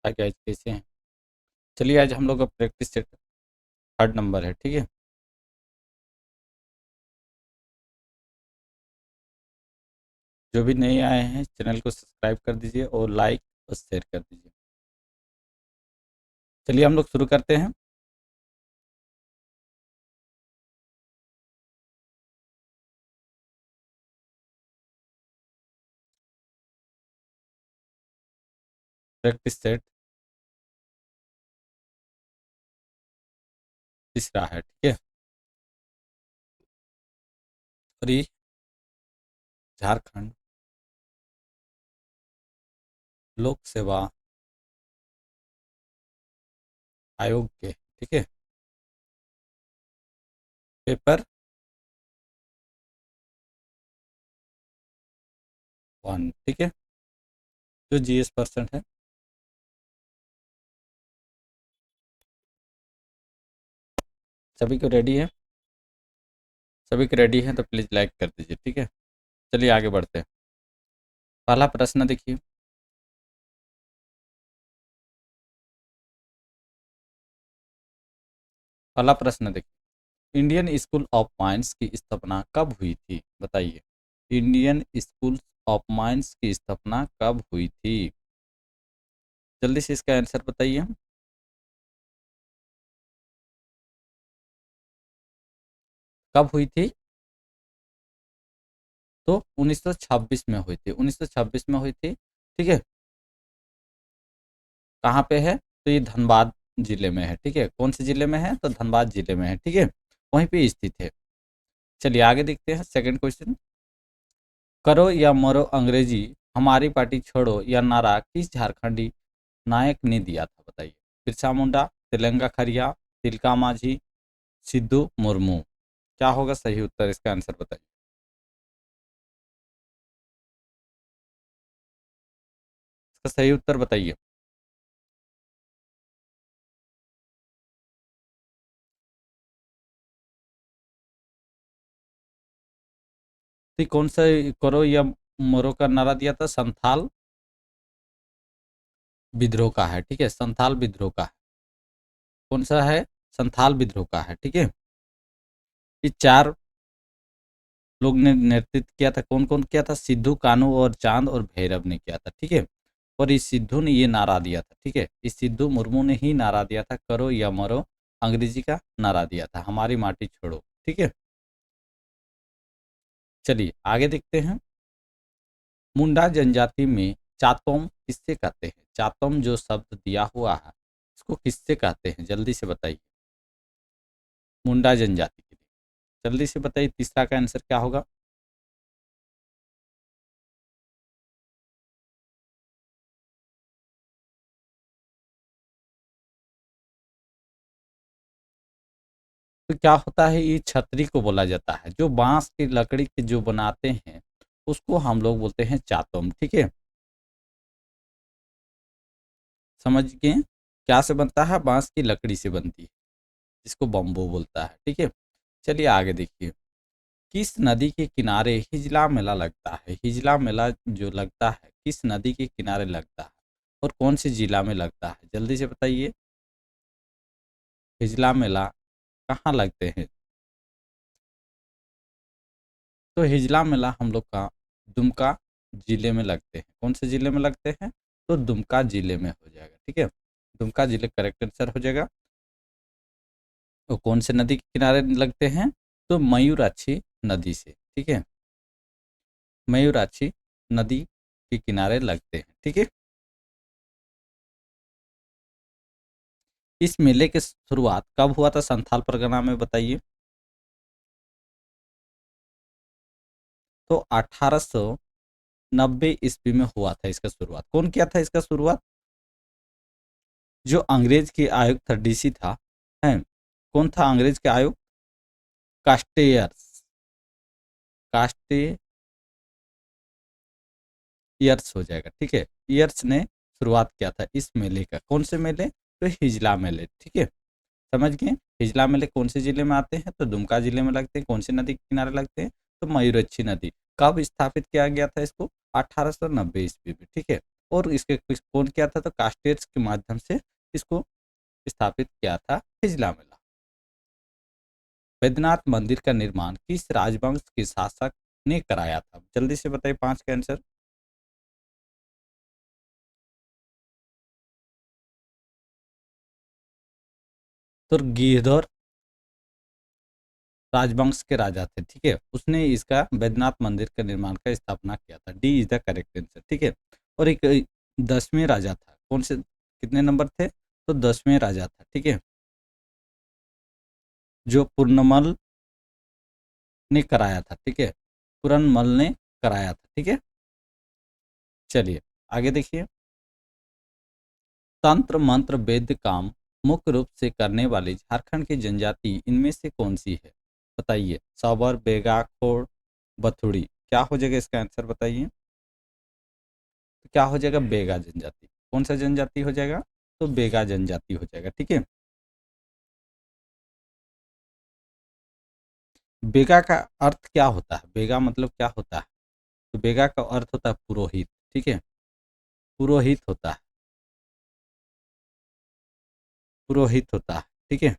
Hi guys, कैसे हैं? चलिए आज हम लोग का प्रैक्टिस सेट थर्ड नंबर है, ठीक है। जो भी नए आए हैं चैनल को सब्सक्राइब कर दीजिए और लाइक और शेयर कर दीजिए। चलिए हम लोग शुरू करते हैं। प्रैक्टिस सेट तीसरा है, ठीक है। और ये झारखंड लोक सेवा आयोग के, ठीक है, पेपर 1, ठीक है, जो जीएस पर्सन है। सभी को रेडी है? सभी को रेडी है तो प्लीज़ लाइक कर दीजिए, ठीक है। चलिए आगे बढ़ते हैं। पहला प्रश्न देखिए। पहला प्रश्न देखिए, इंडियन स्कूल ऑफ माइंस की स्थापना कब हुई थी? बताइए। इंडियन स्कूल ऑफ माइंस की स्थापना कब हुई थी? जल्दी से इसका आंसर बताइए। कब हुई थी? तो 1926 में हुई थी। 1926 में हुई थी, ठीक है। कहाँ पे है? तो ये धनबाद जिले में है, ठीक है। कौन से जिले में है? तो धनबाद जिले में है, ठीक है। वहीं पे स्थित है। चलिए आगे देखते हैं सेकंड क्वेश्चन। करो या मरो अंग्रेजी हमारी पार्टी छोड़ो या नारा किस झारखंडी नायक ने दिया था? बताइए। बिरसा मुंडा, तिलंगा खरिया, तिलका माझी, सिद्धू मुर्मू। क्या होगा सही उत्तर? इसका आंसर बताइए। इसका सही उत्तर बताइए। तो कौन सा करो या मरो का नारा दिया था? संथाल विद्रोह का है, ठीक है। संथाल विद्रोह का है। कौन सा है? संथाल विद्रोह का है, ठीक है। ये चार लोग ने नेतृत्व किया था। कौन कौन किया था? सिद्धू, कानू और चांद और भैरव ने किया था, ठीक है। और इस सिद्धू ने ये नारा दिया था, ठीक है। इस सिद्धू मुर्मू ने ही नारा दिया था, करो या मरो अंग्रेजी का नारा दिया था, हमारी माटी छोड़ो, ठीक है। चलिए आगे देखते हैं। मुंडा जनजाति में चातोम किससे कहते हैं? चातोम जो शब्द दिया हुआ है इसको किससे कहते हैं? जल्दी से बताइए। मुंडा जनजाति के लिए जल्दी से बताइए। तीसरा का आंसर क्या होगा? तो क्या होता है? ये छतरी को बोला जाता है। जो बांस की लकड़ी की जो बनाते हैं उसको हम लोग बोलते हैं चातम, ठीक है। समझ गए? क्या से बनता है? बांस की लकड़ी से बनती है, जिसको बम्बू बोलता है, ठीक है। चलिए आगे देखिए। किस नदी के किनारे हिजला मेला लगता है? हिजला मेला जो लगता है किस नदी के किनारे लगता है और कौन से जिला में लगता है? जल्दी से बताइए। हिजला मेला कहाँ लगते हैं? तो हिजला मेला हम लोग का दुमका जिले में लगते हैं। कौन से जिले में लगते हैं? तो दुमका जिले में हो जाएगा, ठीक है। दुमका जिले करेक्ट आंसर हो जाएगा। तो कौन से नदी के किनारे लगते हैं? तो मयूराक्षी नदी से, ठीक है। मयूराक्षी नदी के किनारे लगते हैं, ठीक है। इस मेले की शुरुआत कब हुआ था संथाल परगना में? बताइए। तो 1890 ईस्वी में हुआ था इसका शुरुआत। कौन किया था इसका शुरुआत? जो अंग्रेज के आयुक्त था, डीसी था, है। कौन था अंग्रेज के आयुक्त? कास्टेयर्स। कास्टेयर्स हो जाएगा, ठीक है। ईयर्स ने शुरुआत किया था इस मेले का। कौन से मेले? तो हिजला मेले, ठीक है। समझ गए? हिजला मेले कौन से जिले में आते हैं? तो दुमका जिले में लगते हैं। कौन सी नदी के किनारे लगते हैं? तो मयूरक्षी नदी। कब स्थापित किया गया था इसको? 1890 ईस्वी में, ठीक है। और इसके कौन किया था, तो कास्टेट्स के माध्यम से इसको स्थापित किया था हिजला मेला। बैद्यनाथ मंदिर का निर्माण किस राजवंश के शासक ने कराया था? जल्दी से बताइए 5 का आंसर। तो गिरधर राजवंश के राजा थे, ठीक है, उसने इसका बैद्यनाथ मंदिर का निर्माण का स्थापना किया था। D is the correct answer, ठीक है। और एक 10वें राजा था, कौन से, कितने नंबर थे, तो 10वें राजा था, ठीक है, जो पूर्णमल ने कराया था, ठीक है, पूरनमल ने कराया था, ठीक है। चलिए आगे देखिए। तंत्र मंत्र वेद काम मुख्य रूप से करने वाली झारखंड की जनजाति इनमें से कौन सी है? बताइए। साबर, बेगा, खोड़, बथुड़ी। क्या हो जाएगा इसका आंसर बताइए। तो क्या हो जाएगा, बेगा जनजाति। कौन सा जनजाति हो जाएगा, तो बेगा जनजाति हो जाएगा, ठीक है। बेगा का अर्थ क्या होता है, बेगा मतलब क्या होता है, तो बेगा का अर्थ होता है पुरोहित, ठीक है, पुरोहित होता है, पुरोहित होता है, ठीक है,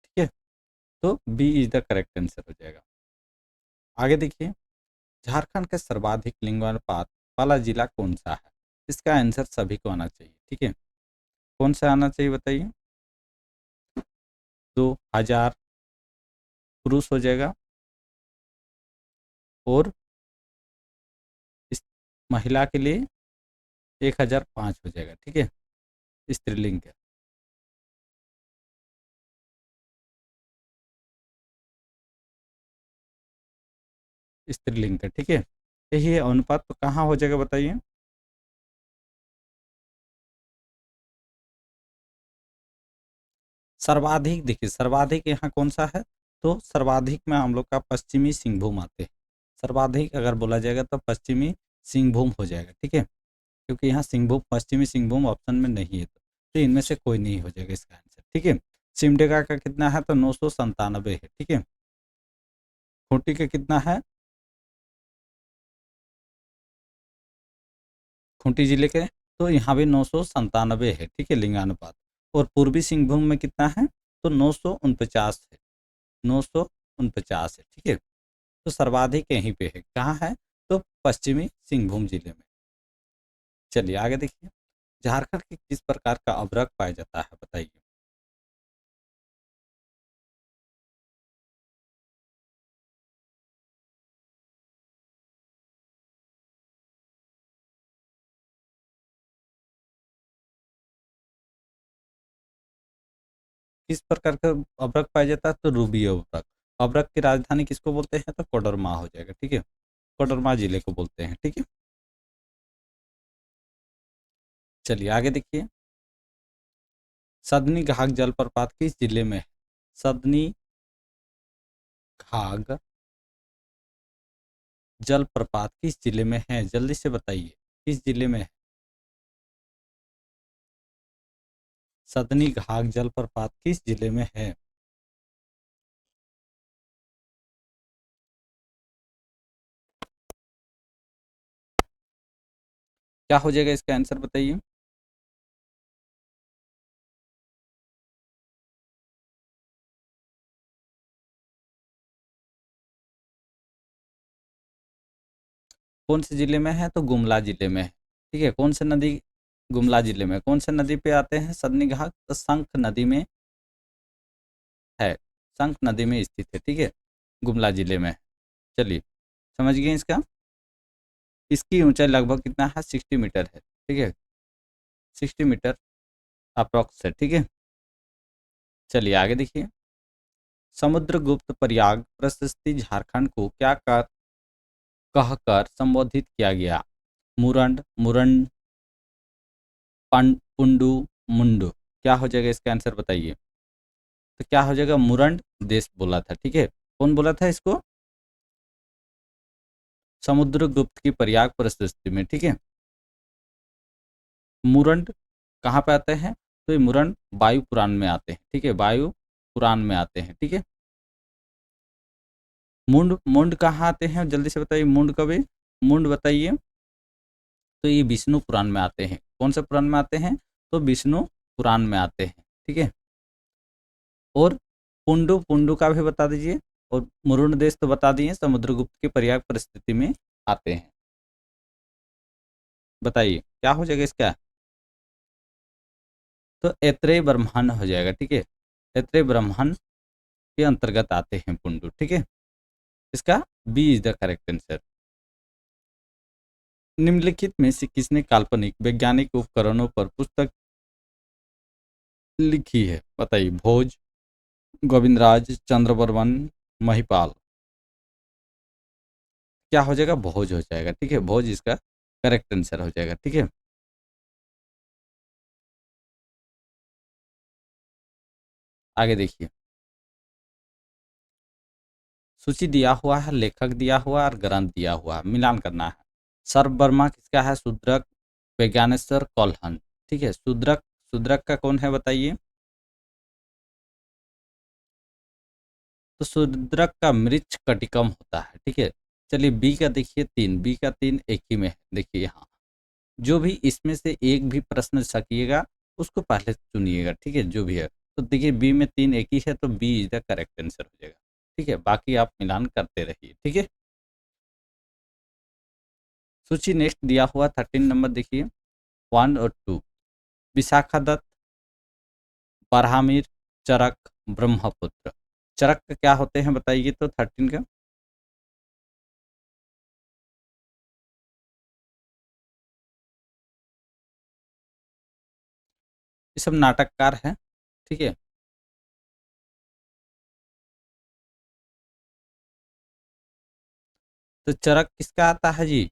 ठीक है। तो B is the correct answer हो जाएगा। आगे देखिए। झारखंड का सर्वाधिक लिंगानुपात वाला जिला कौन सा है? इसका आंसर सभी को आना चाहिए, ठीक है। कौन सा आना चाहिए बताइए। 2000 पुरुष हो जाएगा, और इस महिला के लिए 1005 हो जाएगा, ठीक है, स्त्रीलिंग का। स्त्रीलिंग का, ठीक है। यही है अनुपात, तो कहाँ हो जाएगा बताइए। सर्वाधिक, देखिए सर्वाधिक यहाँ कौन सा है, तो सर्वाधिक में हम लोग का पश्चिमी सिंहभूम आते हैं। सर्वाधिक अगर बोला जाएगा तो पश्चिमी सिंहभूम हो जाएगा, ठीक है, क्योंकि यहाँ सिंहभूम, पश्चिमी सिंहभूम ऑप्शन में नहीं है, तो इनमें से कोई नहीं हो जाएगा इसका आंसर, ठीक है। सिमडेगा का कितना है, तो 997 है, ठीक है। खूंटी का कितना है, खूंटी जिले के, तो यहाँ भी 997 है, ठीक है, लिंगानुपात। और पूर्वी सिंहभूम में कितना है, तो 949 है, 949 है, ठीक है। तो सर्वाधिक यहीं पे है, कहाँ है, तो पश्चिमी सिंहभूम जिले में। चलिए आगे देखिए। झारखंड के किस प्रकार का अभ्रक पाया जाता है बताइए। किस प्रकार का अभ्रक पाया जाता है, तो रूबी अभ्रक। अभ्रक की राजधानी किसको बोलते हैं, तो कोडरमा हो जाएगा, ठीक है, कोडरमा जिले को बोलते हैं, ठीक है। चलिए आगे देखिए। सदनी घाघ जलप्रपात किस जिले में है? सदनी घाघ जलप्रपात किस जिले में है, जल्दी से बताइए, किस जिले में है? सदनी घाघ जलप्रपात किस जिले में है? क्या हो जाएगा इसका आंसर बताइए। कौन से जिले में है, तो गुमला जिले में है, ठीक है। कौन से नदी, गुमला जिले में कौन से नदी पे आते हैं सदनी घाट, तो शंख नदी में है, शंख नदी में स्थित है, ठीक है, गुमला जिले में। चलिए समझ गए इसका। इसकी ऊंचाई लगभग कितना है, 60 मीटर है, ठीक है, 60 मीटर अप्रोक्स है, ठीक है। चलिए आगे देखिए। समुद्रगुप्त प्रयाग प्रशस्ति झारखंड को क्या कहकर संबोधित किया गया? मुरंड, मुरंड, पुंडू, मुंडू। क्या हो जाएगा इसका आंसर बताइए। तो क्या हो जाएगा, मुरंड देश बोला था, ठीक है। कौन बोला था इसको, समुद्रगुप्त की प्रयाग प्रशस्ति में, ठीक है। मुरंड कहाँ पे आते हैं, तो ये मुरंड वायु पुराण में आते हैं, ठीक है, वायु पुराण में आते हैं, ठीक है। मुंड, मुंड कहाँ आते हैं जल्दी से बताइए, मुंड कभी, मुंड बताइए। तो ये विष्णु पुराण में आते हैं। कौन से पुराण में आते हैं? तो विष्णु पुराण में आते हैं, ठीक है। और पुंडु, पुंडु का भी बता दीजिए। और मुरुण देश तो बता दिए, समुद्रगुप्त की पर्याप्त परिस्थिति में आते हैं। बताइए क्या हो जाएगा इसका? तो ऐत्रेय ब्रह्मांड हो जाएगा, ठीक है। ऐत्रेय ब्रह्मांड के अंतर्गत आते हैं पुंडु, ठीक है। इसका B is the correct answer. निम्नलिखित में से किसने काल्पनिक वैज्ञानिक उपकरणों पर पुस्तक लिखी है? बताइए। भोज, गोविंदराज, चंद्रवर्मन, महिपाल। क्या हो जाएगा? भोज हो जाएगा, ठीक है। भोज इसका करेक्ट आंसर हो जाएगा, ठीक है। आगे देखिए, सूची दिया हुआ है, लेखक दिया हुआ और ग्रंथ दिया हुआ है, मिलान करना है। सर्ववर्मा किसका है? शूद्रक, वैज्ञानेश्वर, कौलहन, ठीक है। शूद्रक, शूद्रक का कौन है बताइए? तो शूद्रक का मृच्छ कटिकम होता है, ठीक है। चलिए बी का देखिए, तीन, बी का तीन एक ही में है, देखिए यहाँ। जो भी इसमें से एक भी प्रश्न सकिएगा उसको पहले चुनिएगा, ठीक है, जो भी है। तो देखिए बी में तीन एक ही है, तो B is the correct answer हो जाएगा, ठीक है। बाकी आप मिलान करते रहिए, ठीक है। सूची नेक्स्ट दिया हुआ 13 नंबर देखिए, 1 और 2। विशाखा दत्त, बरहामिर, चरक, ब्रह्मपुत्र। चरक का क्या होते हैं बताइए तो 13 का? ये सब नाटककार हैं, ठीक है। तो चरक किसका आता है जी?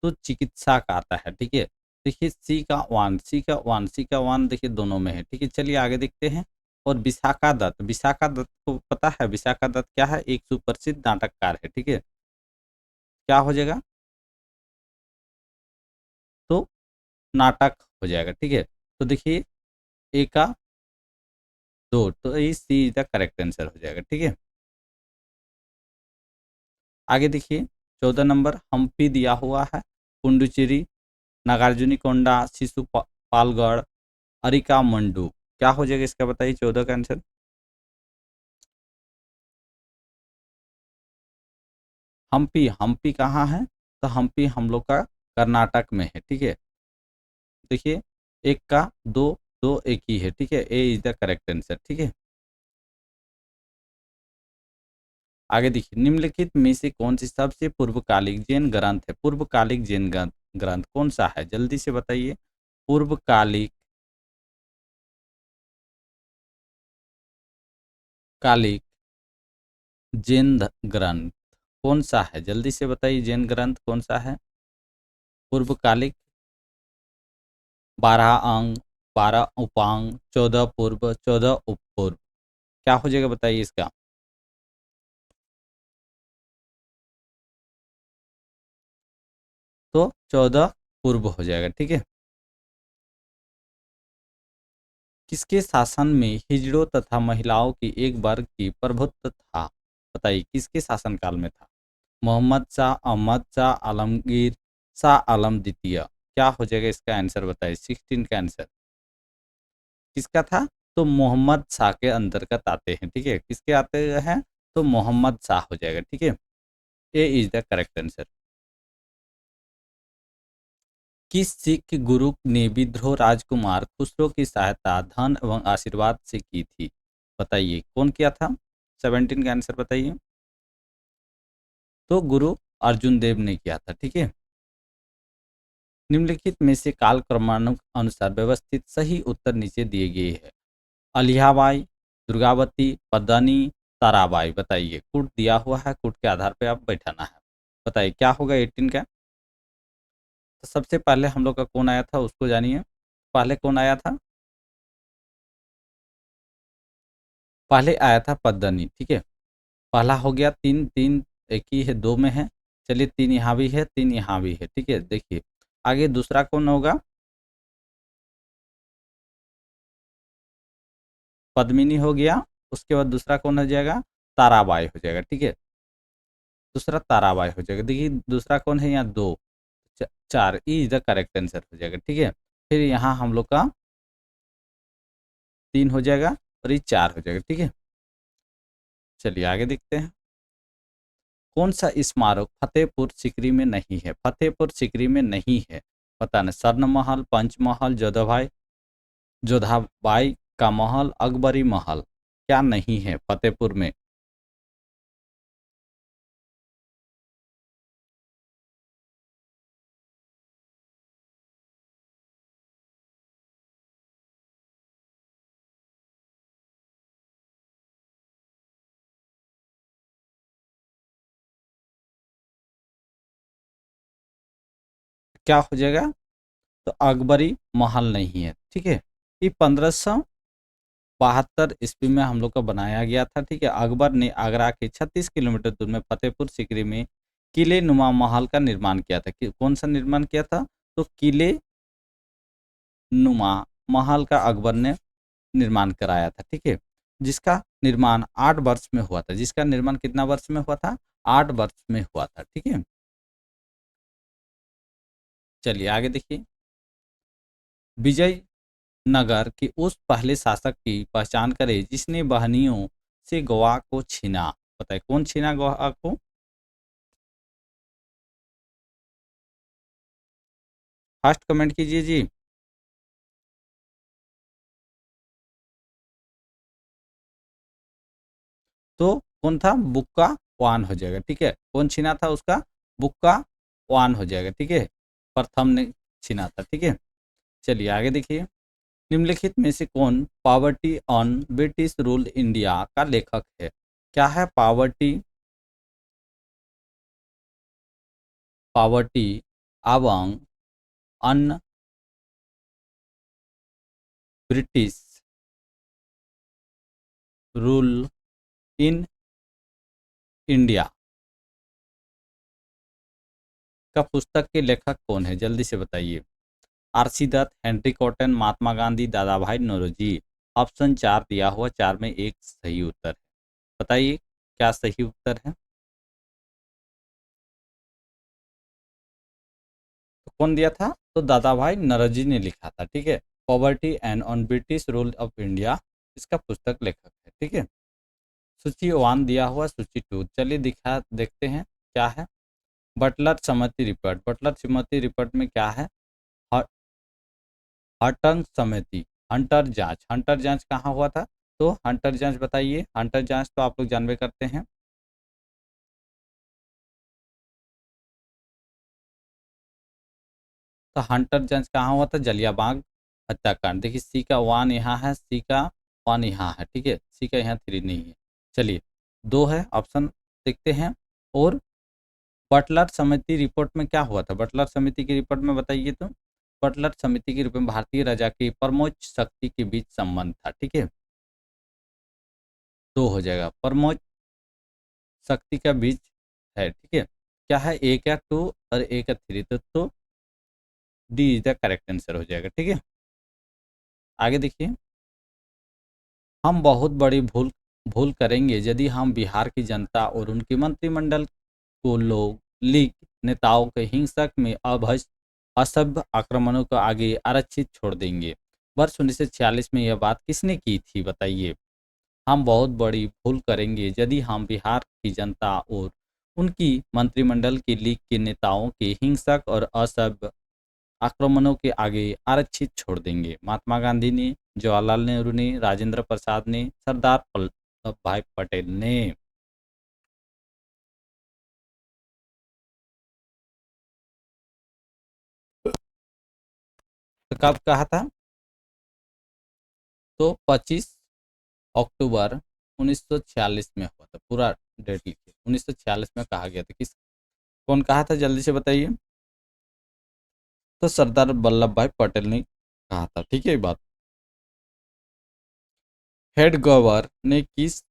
तो चिकित्सा का आता है, ठीक है। देखिए सी का वन, सी का वन, सी का वन देखिए दोनों में है, ठीक है। चलिए आगे देखते हैं। और विशाखा दत्त, विशाखा दत्त को पता है विशाखा दत्त क्या है? एक सुप्रसिद्ध नाटककार है, ठीक है। क्या हो जाएगा? तो नाटक हो जाएगा, ठीक है। तो देखिए ए का दो, तो ये सी इज द करेक्ट आंसर हो जाएगा, ठीक है। आगे देखिए 14 नंबर, हम्पी दिया हुआ है, पुंडुचेरी, नागार्जुनिकोंडा, पालगढ़, अरिका मंडू। क्या हो जाएगा इसका बताइए 14 का आंसर? हम्पी, हम्पी कहाँ है? तो हम्पी हम लोग का कर्नाटक में है, ठीक है। देखिए एक का दो, दो एक ही है, ठीक है। ए इज द करेक्ट आंसर, ठीक है। आगे देखिए, निम्नलिखित में से कौन सी सबसे पूर्वकालिक जैन ग्रंथ है? पूर्वकालिक जैन ग्रंथ, ग्रंथ कौन सा है जल्दी से बताइए। पूर्वकालिक, कालिक जैन ग्रंथ कौन सा है जल्दी से बताइए। जैन ग्रंथ कौन सा है पूर्वकालिक? 12 अंग, 12 उपांग, 14 पूर्व, 14 उपपूर्व। क्या हो जाएगा बताइए इसका? तो 14 पूर्व हो जाएगा, ठीक है। किसके शासन में हिजड़ों तथा महिलाओं की एक वर्ग की प्रभुत्व था? बताइए किसके शासनकाल में था? मोहम्मद शाह, अहमद शाह, आलमगीर, शाह आलम द्वितीय। क्या हो जाएगा इसका आंसर बताइए? 16 का आंसर किसका था? तो मोहम्मद शाह के अंतर्गत आते हैं, ठीक है। किसके आते हैं? तो मोहम्मद शाह हो जाएगा, ठीक है। ए इज द करेक्ट आंसर। किस सिख गुरु ने विद्रोह राजकुमार खुसरो की सहायता धन एवं आशीर्वाद से की थी? बताइए कौन किया था? 17 का आंसर बताइए। तो गुरु अर्जुन देव ने किया था, ठीक है। निम्नलिखित में से काल क्रमानुक अनुसार व्यवस्थित सही उत्तर नीचे दिए गए हैं। अलियाबाई, दुर्गावती, पद्दनी, ताराबाई। बताइए कूट दिया हुआ है, कूट के आधार पे आप बैठाना है। बताइए क्या होगा 18 का? तो सबसे पहले हम लोग का कौन आया था उसको जानिए। पहले कौन आया था? पहले आया था पद्दनी, ठीक है। पहला हो गया, तीन, तीन एक ही है, दो में है। चलिए तीन यहाँ भी है, तीन यहाँ भी है, ठीक है। देखिए आगे दूसरा कौन होगा? पद्मिनी हो गया। उसके बाद दूसरा कौन हो जाएगा? ताराबाई हो जाएगा, ठीक है। दूसरा ताराबाई हो जाएगा। देखिए दूसरा कौन है यहाँ, 2 4, E is the correct answer हो जाएगा। ठीक है, फिर यहाँ हम लोग का 3 हो जाएगा और ये 4 हो जाएगा। ठीक है, चलिए आगे देखते हैं। कौन सा स्मारक फतेहपुर सीकरी में नहीं है? फतेहपुर सीकरी में नहीं है, पता नहीं। स्वर्ण महल, पंचमहल, जोधाबाई का महल, अकबरी महल, क्या नहीं है फतेहपुर में? क्या हो जाएगा? तो अकबरी महल नहीं है। ठीक है, ये 1572 ईस्वी में हम लोग का बनाया गया था। ठीक है, अकबर ने आगरा के 36 किलोमीटर दूर में फतेहपुर सीकरी में किले नुमा महल का निर्माण किया था। कौन सा निर्माण किया था? तो किले नुमा महल का अकबर ने निर्माण कराया था। ठीक है, जिसका निर्माण 8 वर्ष में हुआ था। जिसका निर्माण कितना वर्ष में हुआ था? 8 वर्ष में हुआ था। ठीक है, चलिए आगे देखिए। विजय नगर के उस पहले शासक की पहचान करें जिसने बहनियों से गोवा को छीना। बताइए कौन छीना गोवा को? फर्स्ट कमेंट कीजिए जी। तो कौन था? बुक्का वान हो जाएगा। ठीक है, कौन छीना था उसका? बुक्का वान हो जाएगा। ठीक है, प्रथम ने छीना था। ठीक है, चलिए आगे देखिए। निम्नलिखित में से कौन poverty on British rule India का लेखक है? क्या है poverty? Poverty among un British rule in India का पुस्तक के लेखक कौन है? जल्दी से बताइए। RC Dutt, Henry cotton, Mahatma Gandhi, दादा भाई नौरोजी। ऑप्शन 4 दिया हुआ, 4 में एक सही उत्तर है। बताइए क्या सही उत्तर है? तो कौन दिया था? तो दादा भाई नौरोजी ने लिखा था। ठीक है, poverty and on British rule of India, इसका पुस्तक लेखक है। ठीक है, सूची 1 दिया हुआ, सूची 2। चलिए दिखा देखते हैं क्या है। बटलर समिति रिपोर्ट। बटलर समिति रिपोर्ट में क्या है? ह- हंटर समिति, हंटर जांच। हंटर जांच कहाँ हुआ था? तो हंटर जांच बताइए। हंटर जांच तो आप लोग जानबे करते हैं। तो हंटर जांच कहाँ हुआ था? जलियांवाला हत्याकांड। देखिए सी का 1 यहाँ है, सी का 1 यहाँ है। ठीक है, सी का यहाँ 3 नहीं है। चलिए 2 है ऑप्शन, देखते हैं। और बटलर समिति रिपोर्ट में क्या हुआ था? बटलर समिति की रिपोर्ट में बताइए तो। बटलर समिति की रिपोर्ट में भारतीय राजा की परमोच्च शक्ति के बीच संबंध था। ठीक है, 2 हो जाएगा। परमोच्च शक्ति का बीच है। ठीक है, क्या है? एक या 2 और एक या 3, तो D is the correct answer हो जाएगा। ठीक है, आगे देखिए। हम बहुत बड़ी भूल भूल करेंगे यदि हम बिहार की जनता और उनके मंत्रिमंडल को लोग लीग नेताओं के हिंसक में असभ्य आक्रमणों को आगे आरक्षित छोड़ देंगे। वर्ष 1946 में यह बात किसने की थी? बताइए। हम बहुत बड़ी भूल करेंगे यदि हम बिहार की जनता और उनकी मंत्रिमंडल के लीग के नेताओं के हिंसक और असभ्य आक्रमणों के आगे आरक्षित छोड़ देंगे। महात्मा गांधी ने, जवाहरलाल नेहरू ने, राजेंद्र प्रसाद ने, सरदार वल्लभ भाई पटेल ने। तो कब कहा था? तो 25 अक्टूबर 1946 में हुआ था। पूरा डेट लिखिए। 1946 में कहा गया था। किस कौन कहा था? जल्दी से बताइए। तो सरदार वल्लभ भाई पटेल ने कहा था। ठीक है, ये बात। हेड गवर्नर ने किस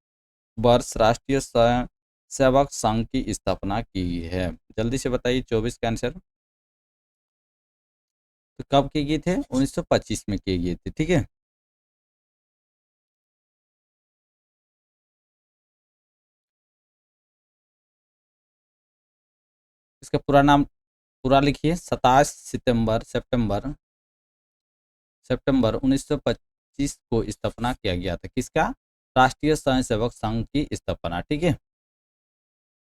वर्ष राष्ट्रीय स्वयं सेवक संघ की स्थापना की है? जल्दी से बताइए 24 का आंसर। तो कब किए गए थे? 1925 में किए गए थे। ठीक है, इसका पूरा नाम पूरा लिखिए। 27 सितंबर सितंबर 1925 को स्थापना किया गया था। किसका? राष्ट्रीय स्वयंसेवक संघ की स्थापना। ठीक है,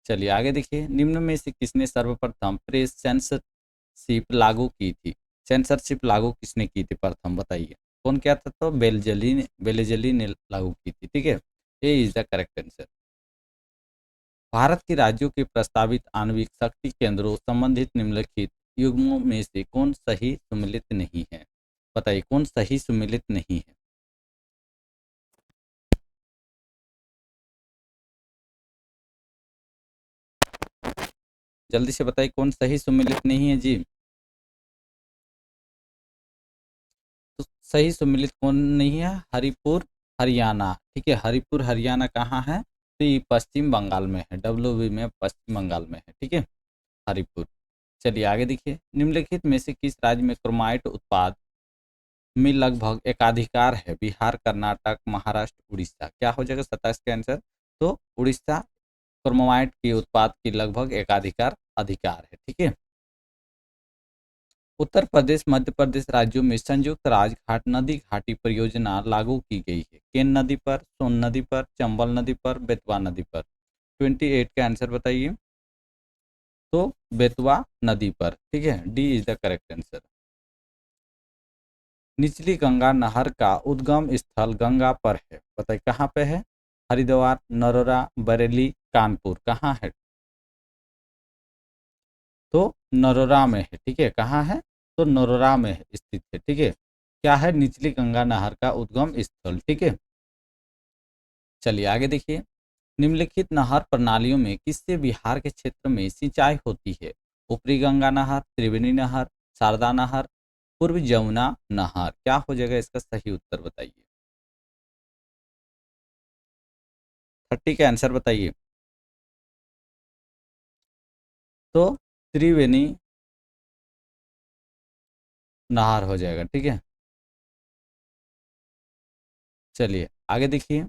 चलिए आगे देखिए। निम्न में से किसने सर्वप्रथम प्रेस सेंसरशिप लागू की थी? सेंसरशिप लागू किसने की थी प्रथम, बताइए। कौन किया था? तो बेलेजली ने लागू की थी। ठीक है, ये is the correct answer. Bharat के राज्यों के प्रस्तावित आणविक शक्ति केंद्रों संबंधित निम्नलिखित युग्मों में से कौन सही सुमेलित नहीं है? बताइए कौन सही सुमेलित नहीं है। जल्दी से बताइए कौन सही सुमेलित नहीं है जी। तो सही सुमेलित कौन नहीं है? हरिपुर हरियाणा। ठीक है, हरिपुर हरियाणा कहाँ है? तो ये पश्चिम बंगाल में है, WB में पश्चिम बंगाल में है। ठीक है, हरिपुर। चलिए आगे देखिए। निम्नलिखित में से किस राज्य में क्रोमाइट उत्पाद में लगभग एकाधिकार है? बिहार, कर्नाटक, महाराष्ट्र, उड़ीसा। क्या हो जाएगा 27 का आंसर? तो उड़ीसा क्रोमाइट के उत्पाद की लगभग एकाधिकार अधिकार है। ठीक है, उत्तर प्रदेश मध्य प्रदेश राज्यों में संयुक्त राजघाट नदी घाटी परियोजना लागू की गई है। केन नदी पर, सोन नदी पर, चंबल नदी पर, बेतवा नदी पर। 28 का आंसर बताइए। तो बेतवा नदी पर। ठीक है, D is the correct answer. निचली गंगा नहर का उद्गम स्थल गंगा पर है, बताइए कहाँ पे है? हरिद्वार, नरोरा, बरेली, कानपुर। कहाँ है? तो नरोरा में है। ठीक है, कहाँ है? तो नरोरा में स्थित है। ठीक है, क्या है? निचली गंगा नहर का उद्गम स्थल। ठीक है, चलिए आगे देखिए। निम्नलिखित नहर प्रणालियों में किससे बिहार के क्षेत्र में सिंचाई होती है? ऊपरी गंगा नहर, त्रिवेणी नहर, शारदा नहर, पूर्व यमुना नहर। क्या हो जाएगा इसका सही उत्तर बताइए। 30 का आंसर बताइए। तो त्रिवेणी नहर हो जाएगा। ठीक है, चलिए आगे देखिए।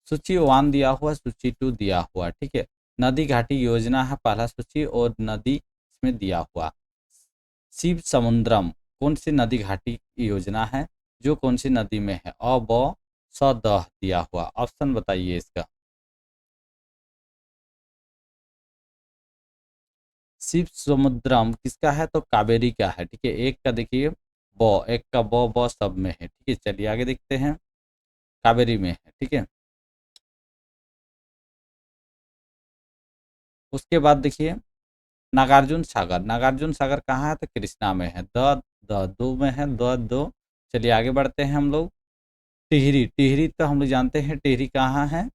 सूची 1 दिया हुआ, सूची 2 दिया हुआ। ठीक है, नदी घाटी योजना है पहला सूची, और नदी इसमें दिया हुआ शिव समुद्रम कौन सी नदी घाटी योजना है? जो कौन सी नदी में है? अ ब स द दिया हुआ। ऑप्शन बताइए इसका। शिव समुद्रम किसका है? तो कावेरी का है। ठीक है, एक का देखिए एक का ब सब में है। ठीक है, चलिए आगे देखते हैं। कावेरी में है। ठीक है, उसके बाद देखिए नागार्जुन सागर कहाँ है? तो कृष्णा में है। द दो में है, दो। चलिए आगे बढ़ते हैं हम लोग। टिहरी, टिहरी तो हम लोग जानते हैं टिहरी कहाँ है?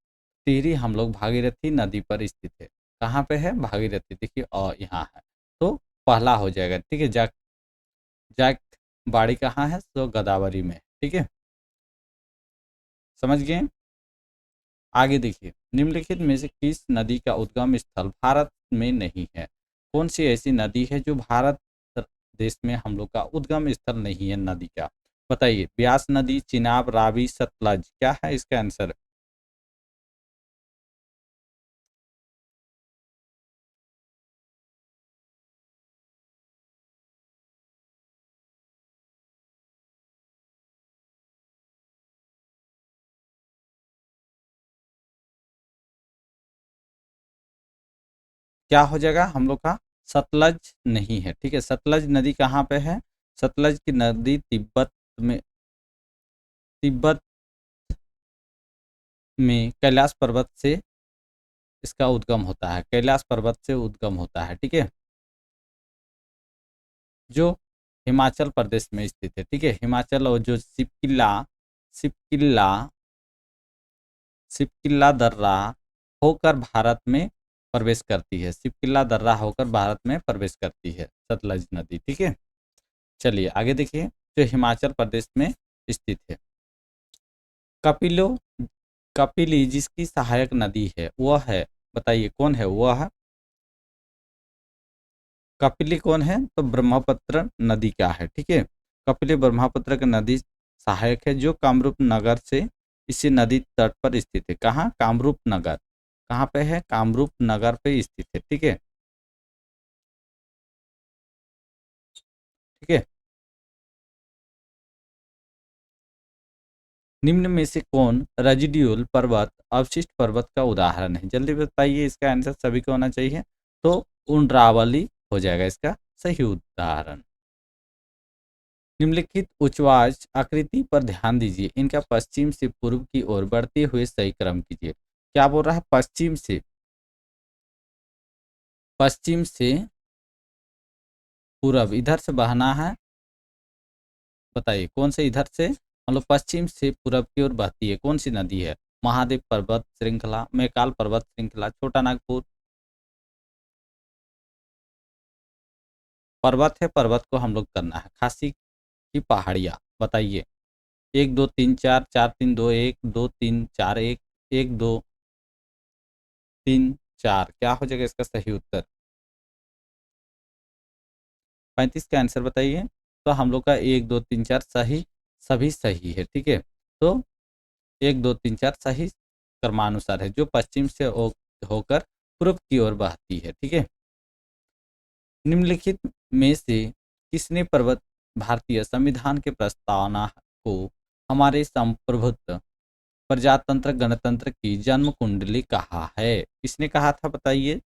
टिहरी हम लोग भागीरथी नदी पर स्थित है। कहाँ पे है? भागीरथी। देखिए यहाँ है। तो पहला हो जाएगा। ठीक है, जैक बाड़ी कहाँ है? तो गोदावरी में। ठीक है, समझ गए। आगे देखिए। निम्नलिखित में से किस नदी का उद्गम स्थल भारत में नहीं है? कौन सी ऐसी नदी है जो भारत देश में हम लोग का उद्गम स्थल नहीं है नदी का? बताइए। ब्यास नदी, चिनाब, रावी, सतलज। क्या है इसका आंसर? क्या हो जाएगा हम लोग का? सतलज नहीं है। ठीक है, सतलज नदी कहाँ पे है? सतलज की नदी में तिब्बत में कैलाश पर्वत से इसका उद्गम होता है। कैलाश पर्वत से उद्गम होता है। ठीक है, जो हिमाचल प्रदेश में स्थित है। ठीक है, हिमाचल, और जो सिपकिल्ला सिपकिल्ला दर्रा होकर भारत में प्रवेश करती है। सिपकिल्ला दर्रा होकर भारत में प्रवेश करती है सतलज नदी। ठीक है, चलिए आगे देखिए। जो हिमाचल प्रदेश में स्थित है। कपिलो कपिली जिसकी सहायक नदी है वह है, बताइए कौन है वह? कपिली कौन है? तो ब्रह्मपुत्र नदी का है। ठीक है, कपिली ब्रह्मपुत्र की नदी सहायक है, जो कामरूप नगर से इसी नदी तट पर स्थित है। कहाँ? कामरूप नगर। कहाँ पे है? कामरूप नगर पे स्थित है। ठीक है, ठीक है। निम्न में से कौन रेजिड्यूल पर्वत अवशिष्ट पर्वत का उदाहरण है? जल्दी बताइए, इसका आंसर सभी को होना चाहिए। तो उंड्रावली हो जाएगा इसका सही उदाहरण। निम्नलिखित उच्चवाच आकृति पर ध्यान दीजिए, इनका पश्चिम से पूर्व की ओर बढ़ते हुए सही क्रम कीजिए। क्या बोल रहा है? पश्चिम से पूरब इधर से बहना है। बताइए कौन से इधर से, मतलब पश्चिम से पूरब की ओर बहती है, कौन सी नदी है? महादेव पर्वत श्रृंखला, मैकाल पर्वत श्रृंखला, छोटा नागपुर पर्वत है। पर्वत को हम लोग करना है खासी की पहाड़ियाँ। बताइए 1 2 3 4, 4 3 2 1, 2 3 4 1, 1 2 3 4, क्या हो जाएगा इसका सही उत्तर? 35 का आंसर बताइए। तो हम लोग का 1 2 3 4 सही, सभी सही है। ठीक है, तो 1 2 3 4 सही क्रमानुसार है, जो पश्चिम से होकर पूर्व की ओर बहती है। ठीक है। निम्नलिखित में से किसने पर्वत भारतीय संविधान के प्रस्तावना को हमारे संप्रभुत्व प्रजातंत्र गणतंत्र की जन्म कुंडली कहा है? किसने कहा था बताइए?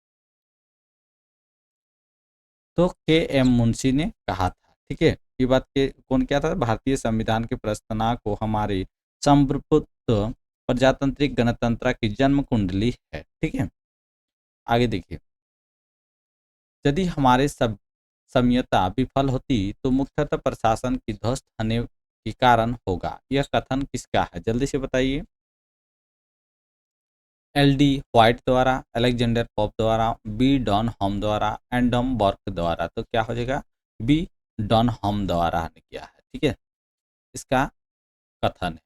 तो के एम मुंशी ने कहा था। ठीक है, ये बात के कौन क्या था? भारतीय संविधान के प्रस्तावना को हमारे संप्रभुत्व प्रजातांत्रिक गणतंत्र की जन्म कुंडली है। ठीक है, आगे देखिए। यदि हमारे सब संयता विफल होती तो मुख्यतः प्रशासन की ध्वस्त होने के कारण होगा। यह कथन किसका है? जल्दी से बताइए। एल.डी. व्हाइट द्वारा, अलेक्जेंडर पोप द्वारा, बी. डॉन होम द्वारा, एंडम बर्क द्वारा। तो क्या हो जाएगा? बी. डॉन होम द्वारा ने किया है। ठीक है, इसका कथन है।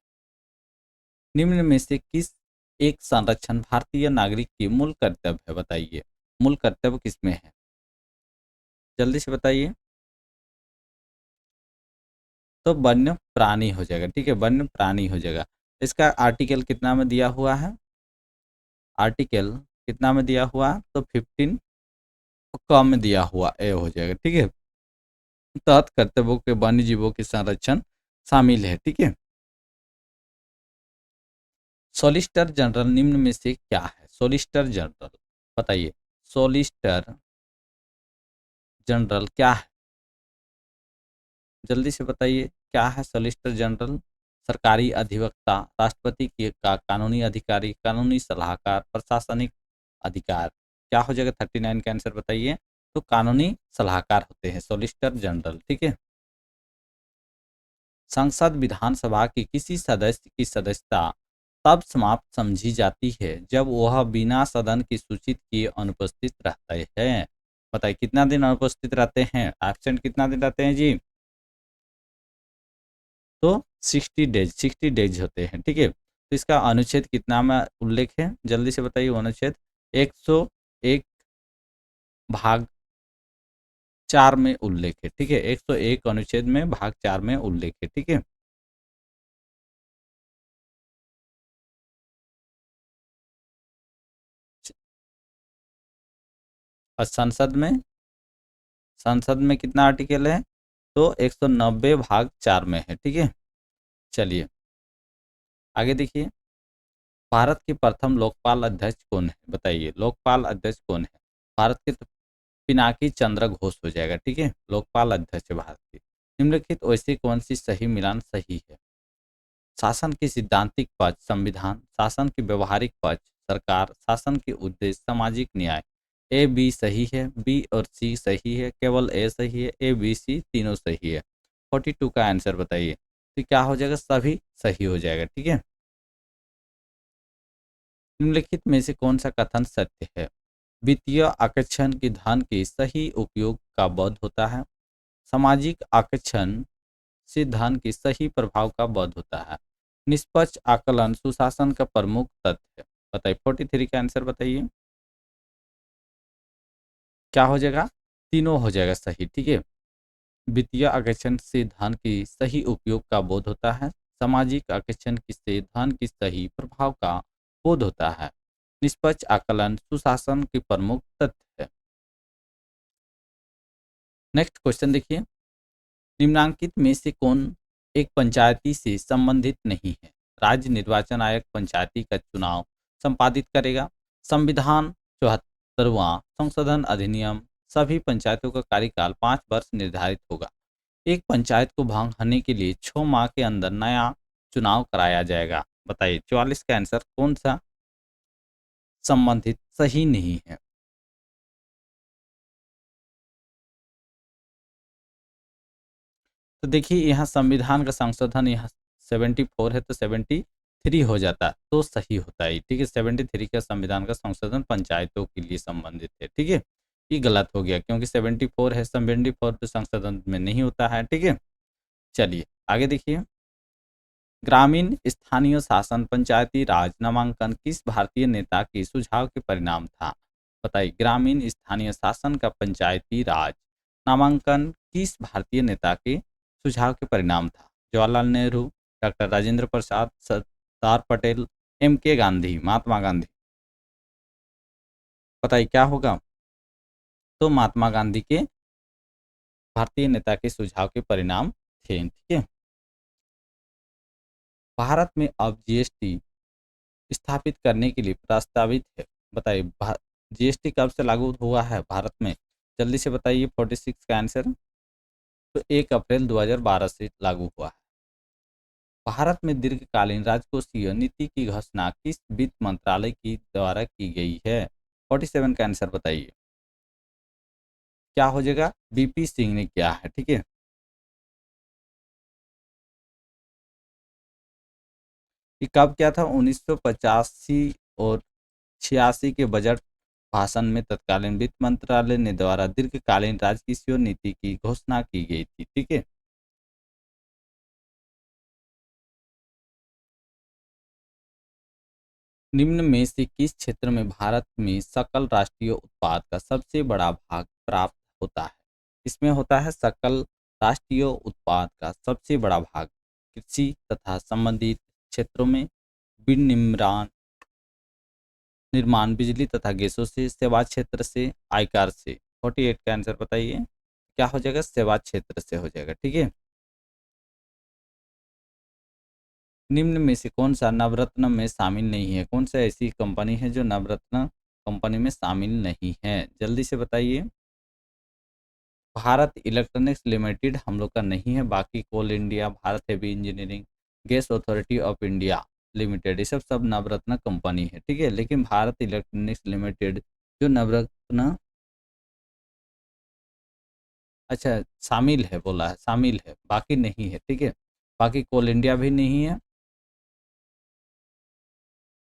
निम्न में से किस एक संरक्षण भारतीय नागरिक की मूल कर्तव्य है? बताइए, मूल कर्तव्य किसमें है? जल्दी से बताइए। तो वन्य प्राणी हो जाएगा। ठीक है, वन्य प्राणी हो जाएगा। इसका आर्टिकल कितना में दिया हुआ है? आर्टिकल कितना में दिया हुआ? तो 15 कम में दिया हुआ ए हो जाएगा। ठीक है, तहत कर्तव्यों के वन्य जीवों के संरक्षण शामिल है। ठीक है। सॉलिसिटर जनरल निम्न में से क्या है? सॉलिसिटर जनरल बताइए, सॉलिसिटर जनरल क्या है? जल्दी से बताइए क्या है सॉलिसिटर जनरल? सरकारी अधिवक्ता, राष्ट्रपति की का कानूनी अधिकारी, कानूनी सलाहकार, प्रशासनिक अधिकार। क्या हो जाएगा 39 का आंसर बताइए? तो कानूनी सलाहकार होते हैं सॉलिसिटर जनरल। ठीक है। संसद विधानसभा के किसी सदस्य की सदस्यता तब समाप्त समझी जाती है जब वह बिना सदन की सूचित किए अनुपस्थित रहते हैं। बताइए कितना दिन अनुपस्थित रहते हैं? एब्सेंट कितना दिन रहते हैं जी? तो 60 डेज होते हैं। ठीक है, तो इसका अनुच्छेद कितना में उल्लेख है? जल्दी से बताइए। अनुच्छेद 101 भाग 4 में उल्लेख है। ठीक है, 101 अनुच्छेद में भाग 4 में उल्लेख है। ठीक है। और संसद में कितना आर्टिकल है? तो 190 भाग 4 में है। ठीक है, चलिए आगे देखिए। भारत के प्रथम लोकपाल अध्यक्ष कौन है? बताइए लोकपाल अध्यक्ष कौन है? भारत के तो पिनाकी चंद्र घोष हो जाएगा। ठीक है, लोकपाल अध्यक्ष भारत के। निम्नलिखित वैसे कौन सी सही मिलान सही है? शासन की सैद्धांतिक पक्ष संविधान, शासन की व्यवहारिक पक्ष सरकार, शासन के उद्देश्य सामाजिक न्याय। ए बी सही है, बी और सी सही है, केवल ए सही है, ए बी सी तीनों सही है। 42 का आंसर बताइए। तो क्या हो जाएगा? सभी सही हो जाएगा। ठीक है। निम्नलिखित में से कौन सा कथन सत्य है? वित्तीय आकर्षण की धन के सही उपयोग का बोध होता है। सामाजिक आकर्षण से धन के सही प्रभाव का बोध होता है। निष्पक्ष आकलन सुशासन का प्रमुख तथ्य है। बताइए 43 का आंसर बताइए। क्या हो जाएगा? तीनों हो जाएगा सही। ठीक है, वित्तीय आकर्षण से धन के सही उपयोग का बोध होता है, सामाजिक आकर्षण से धन के सही प्रभाव का बोध होता है, निष्पक्ष आकलन सुशासन की प्रमुख तथ्य है। नेक्स्ट क्वेश्चन देखिए, निम्नांकित में से कौन एक पंचायती से संबंधित नहीं है? राज्य निर्वाचन आयोग पंचायती का चुनाव संपादित करेगा। संविधान 74वां संशोधन अधिनियम सभी पंचायतों का कार्यकाल 5 वर्ष निर्धारित होगा। एक पंचायत को भंग होने के लिए 6 माह के अंदर नया चुनाव कराया जाएगा। बताइए 44 का आंसर कौन सा संबंधित सही नहीं है? तो देखिए यहाँ संविधान का संशोधन यहाँ 74 है तो 73 हो जाता तो सही होता है। ठीक है, 73 का संविधान का संशोधन पंचायतों के लिए संबंधित है। ठीक है, ये गलत हो गया क्योंकि 74 है, 74 तो संशोधन में नहीं होता है। ठीक है, चलिए आगे देखिए, ग्रामीण स्थानीय शासन पंचायती राज नामांकन किस भारतीय नेता के सुझाव के परिणाम था? बताइए ग्रामीण स्थानीय शासन का पंचायती राज नामांकन किस भारतीय नेता के सुझाव के परिणाम था? Jawaharlal Nehru, doctor Rajendra Prasad, Sardar Patel, M.K. गांधी, महात्मा गांधी। बताइए क्या होगा? तो महात्मा गांधी के भारतीय नेता के सुझाव के परिणाम थे। ठीक है, भारत में अब जीएसटी स्थापित करने के लिए प्रस्तावित है। बताइए जीएसटी कब से लागू हुआ है भारत में? जल्दी से बताइए 46 का आंसर। तो 1 अप्रैल 2012 से लागू हुआ है। भारत में दीर्घकालीन राजकोषीय नीति की घोषणा किस वित्त मंत्रालय की द्वारा की गई है? 47 का आंसर बताइए क्या हो जाएगा? बीपी सिंह ने किया है। ठीक है, ये कब क्या था? 1985 और 86 के बजट भाषण में तत्कालीन वित्त मंत्रालय ने द्वारा दीर्घकालीन राजकोषीय नीति की घोषणा की गई थी। ठीक है, निम्न में से किस क्षेत्र में भारत में सकल राष्ट्रीय उत्पाद का सबसे बड़ा भाग प्राप्त होता है? इसमें होता है सकल राष्ट्रीय उत्पाद का सबसे बड़ा भाग कृषि तथा संबंधित क्षेत्रों में, विनिर्माण निर्माण, बिजली तथा गैसों से, सेवा क्षेत्र से, आयकर से। 48 का आंसर बताइए क्या हो जाएगा? सेवा क्षेत्र से हो जाएगा। ठीक है, निम्न में से कौन सा नवरत्न में शामिल नहीं है? कौन सा ऐसी कंपनी है जो नवरत्न कंपनी में शामिल नहीं है? जल्दी से बताइए। भारत इलेक्ट्रॉनिक्स लिमिटेड हम लोग का नहीं है, बाकी Coal India, Bharat heavy engineering, gas authority of India limited, ये सब सब नवरत्न कंपनी है। ठीक है, लेकिन भारत इलेक्ट्रॉनिक्स लिमिटेड जो नवरत्न, अच्छा शामिल है बोला है, शामिल है, बाकी नहीं है। ठीक है, बाकी कोल इंडिया भी नहीं है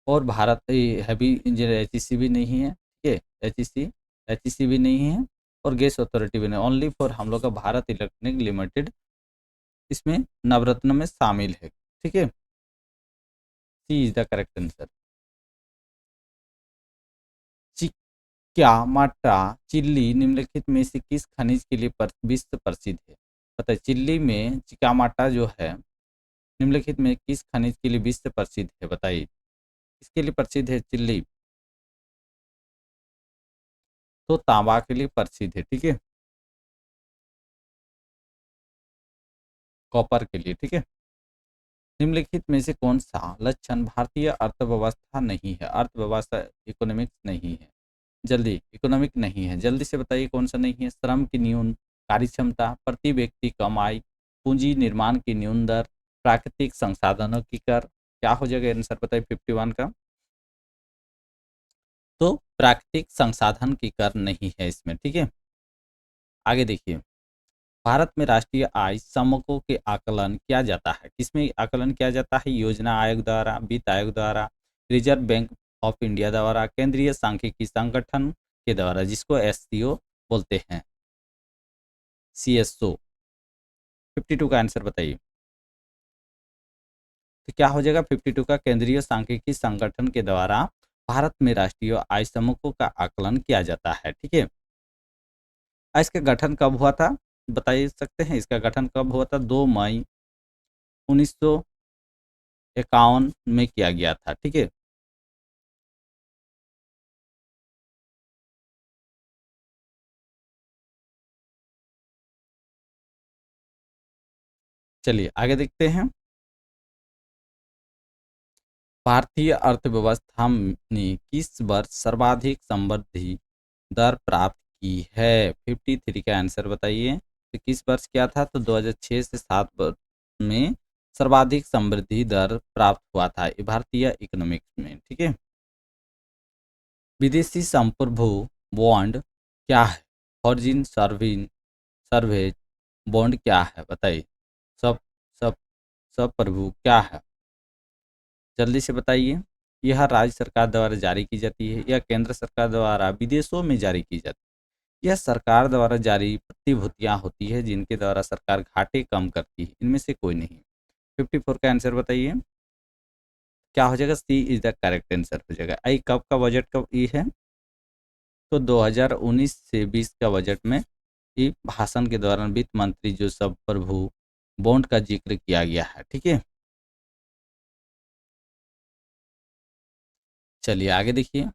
और भारत हैवी इंजीनियर HEC भी नहीं है। ठीक है, HEC भी नहीं है और गैस अथॉरिटी भी नहीं, ओनली फॉर हम लोग का भारत इलेक्ट्रॉनिक लिमिटेड इसमें नवरत्न में शामिल है। ठीक है, सी इज द करेक्ट आंसर। चिक्का माटा चिल्ली निम्नलिखित में से किस खनिज के लिए विश्व प्रसिद्ध है? पता है चिल्ली में चिकामाटा जो है निम्नलिखित में किस खनिज के लिए विश्व प्रसिद्ध है? बताइए किसके लिए प्रसिद्ध है चिल्ली? तो तांबा के लिए प्रसिद्ध है। ठीक है, कॉपर के लिए। ठीक है, निम्नलिखित में से कौन सा लक्षण भारतीय अर्थव्यवस्था नहीं है? अर्थव्यवस्था इकोनॉमिक्स नहीं है। जल्दी इकोनॉमिक नहीं है, जल्दी से बताइए कौन सा नहीं है? श्रम की न्यून कार्यक्षमता, प्रति व्यक्ति कम आय, पूंजी निर्माण की न्यून दर, प्राकृतिक संसाधनों की कर। क्या हो जाएगा आंसर बताइए 51 का? तो प्राकृतिक संसाधन की कर नहीं है इसमें। ठीक है, आगे देखिए, भारत में राष्ट्रीय आय समकों के आकलन किया जाता है? किसमें आकलन किया जाता है? योजना आयोग द्वारा, वित्त आयोग द्वारा, रिजर्व बैंक ऑफ इंडिया द्वारा, केंद्रीय सांख्यिकी संगठन के द्वारा जिसको SCO बोलते हैं, CSO। 52 का आंसर बताइए तो क्या हो जाएगा? 52 का केंद्रीय सांख्यिकी संगठन के द्वारा भारत में राष्ट्रीय आय समूहों का आकलन किया जाता है। ठीक है, इसका गठन कब हुआ था बताइए सकते हैं? इसका गठन कब हुआ था? 2 मई 1951 में किया गया था। ठीक है, चलिए आगे देखते हैं। भारतीय अर्थव्यवस्था ने किस वर्ष सर्वाधिक समृद्धि दर प्राप्त की है? 53 का आंसर बताइए। तो किस वर्ष क्या था? तो 2006 से 7 वर्ष में सर्वाधिक समृद्धि दर प्राप्त हुआ था ये भारतीय इकोनॉमिक्स में, ठीक है। विदेशी संप्रभु बॉन्ड क्या है? फॉरेन सर्वेज बॉन्ड क्या है बताइए। सब सब सब प्रभु क्या है? जल्दी से बताइए। यह राज्य सरकार द्वारा जारी की जाती है या केंद्र सरकार द्वारा विदेशों में जारी की जाती है? यह सरकार द्वारा जारी प्रतिभूतियां होती है जिनके द्वारा सरकार घाटे कम करती है। इनमें से कोई नहीं। 54 का आंसर बताइए। क्या हो जाएगा? सी इज द करेक्ट आंसर हो जाएगा। आई कब का बजट कब ये है? तो 2019 से 20 का बजट में ये भाषण के दौरान वित्त मंत्री जो सब प्रभु बॉन्ड का जिक्र किया गया है, ठीक है। चलिए आगे देखिए।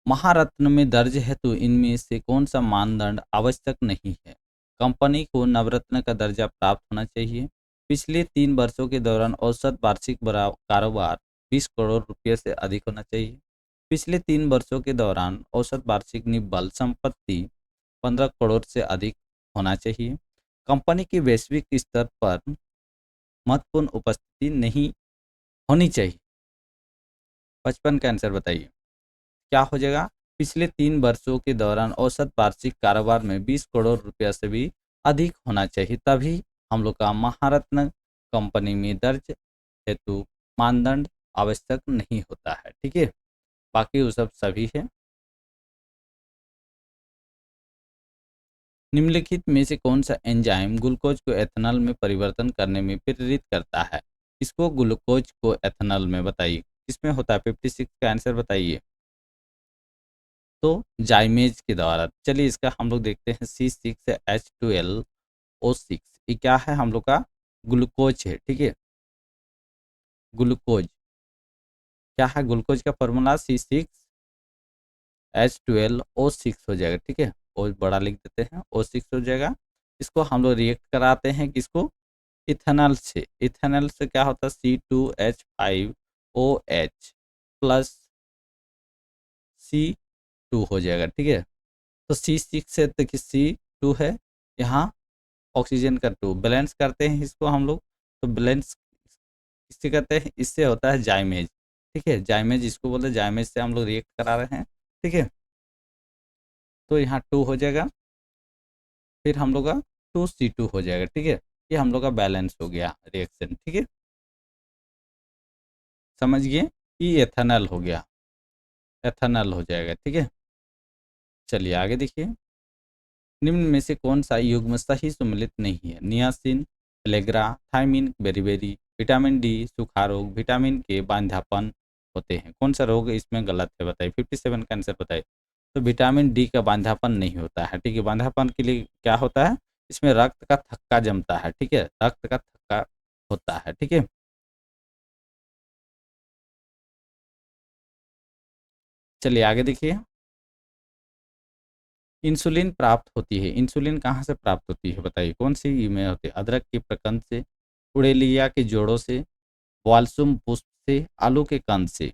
महारत्न में दर्ज है तो इनमें से कौन सा मानदंड आवश्यक नहीं है? कंपनी को नवरत्न का दर्जा प्राप्त होना चाहिए। पिछले 3 वर्षों के दौरान औसत वार्षिक कारोबार 20 करोड़ रुपये से अधिक होना चाहिए। पिछले 3 वर्षों के दौरान औसत वार्षिक निव्वल संपत्ति 15 करोड़ से अधिक होना चाहिए। कंपनी की वैश्विक स्तर पर महत्वपूर्ण उपस्थिति नहीं होनी चाहिए। 55 का आंसर बताइए। क्या हो जाएगा? पिछले 3 वर्षों के दौरान औसत वार्षिक कारोबार में 20 करोड़ रुपया से भी अधिक होना चाहिए, तभी हम लोग का महारत्न कंपनी में दर्ज हेतु मानदंड आवश्यक नहीं होता है, ठीक है। बाकी वो सब सभी है। निम्नलिखित में से कौन सा एंजाइम ग्लूकोज को एथेनॉल में परिवर्तन करने में प्रेरित करता है? इसको ग्लूकोज को एथेनॉल में बताइए किसमें होता है? 56 का आंसर बताइए। तो जाइमेज के द्वारा। चलिए इसका हम लोग देखते हैं। C6H12O6 ये क्या है? हम लोग का ग्लूकोज है, ठीक है। ग्लूकोज क्या है? ग्लूकोज का फॉर्मूला C6H12O6 हो जाएगा, ठीक है। ओ बड़ा लिख देते हैं, O6 हो जाएगा। इसको हम लोग रिएक्ट कराते हैं किसको? इथेनॉल से। इथेनॉल से क्या होता है? C2H5OH प्लस C2 हो जाएगा, ठीक है। तो C6 से देखिए C2 है, यहाँ ऑक्सीजन का 2 बैलेंस करते हैं इसको हम लोग। तो बैलेंस किससे करते हैं? इससे होता है जाइमेज, ठीक है। जाइमेज इसको बोलते हैं, जाइमेज से हम लोग रिएक्ट करा रहे हैं, ठीक है। तो यहाँ 2 हो जाएगा, फिर हम लोग का 2C2 हो जाएगा, ठीक है। ये हम लोग का बैलेंस हो गया रिएक्शन, ठीक है। समझिए ये एथेनॉल हो गया, एथेनॉल हो जाएगा, ठीक है। चलिए आगे देखिए। निम्न में से कौन सा युग्म सही सम्मिलित नहीं है? Niacin, pellagra, thiamine, beriberi, vitamin D सूखा रोग, विटामिन के बांझापन होते हैं। कौन सा रोग इसमें गलत है बताइए। 57 का आंसर बताइए। तो विटामिन डी का बांझापन नहीं होता है, ठीक है। बांझापन के लिए क्या होता है? इसमें रक्त का थक्का जमता है, ठीक है। रक्त का थक्का होता है, ठीक है। चलिए आगे देखिए। इंसुलिन प्राप्त होती है। इंसुलिन कहाँ से प्राप्त होती है बताइए। कौन सी में होती है? अदरक के प्रकंद से, उड़ेलिया के जोड़ों से, वाल्सुम पुष्प से, आलू के कंद से।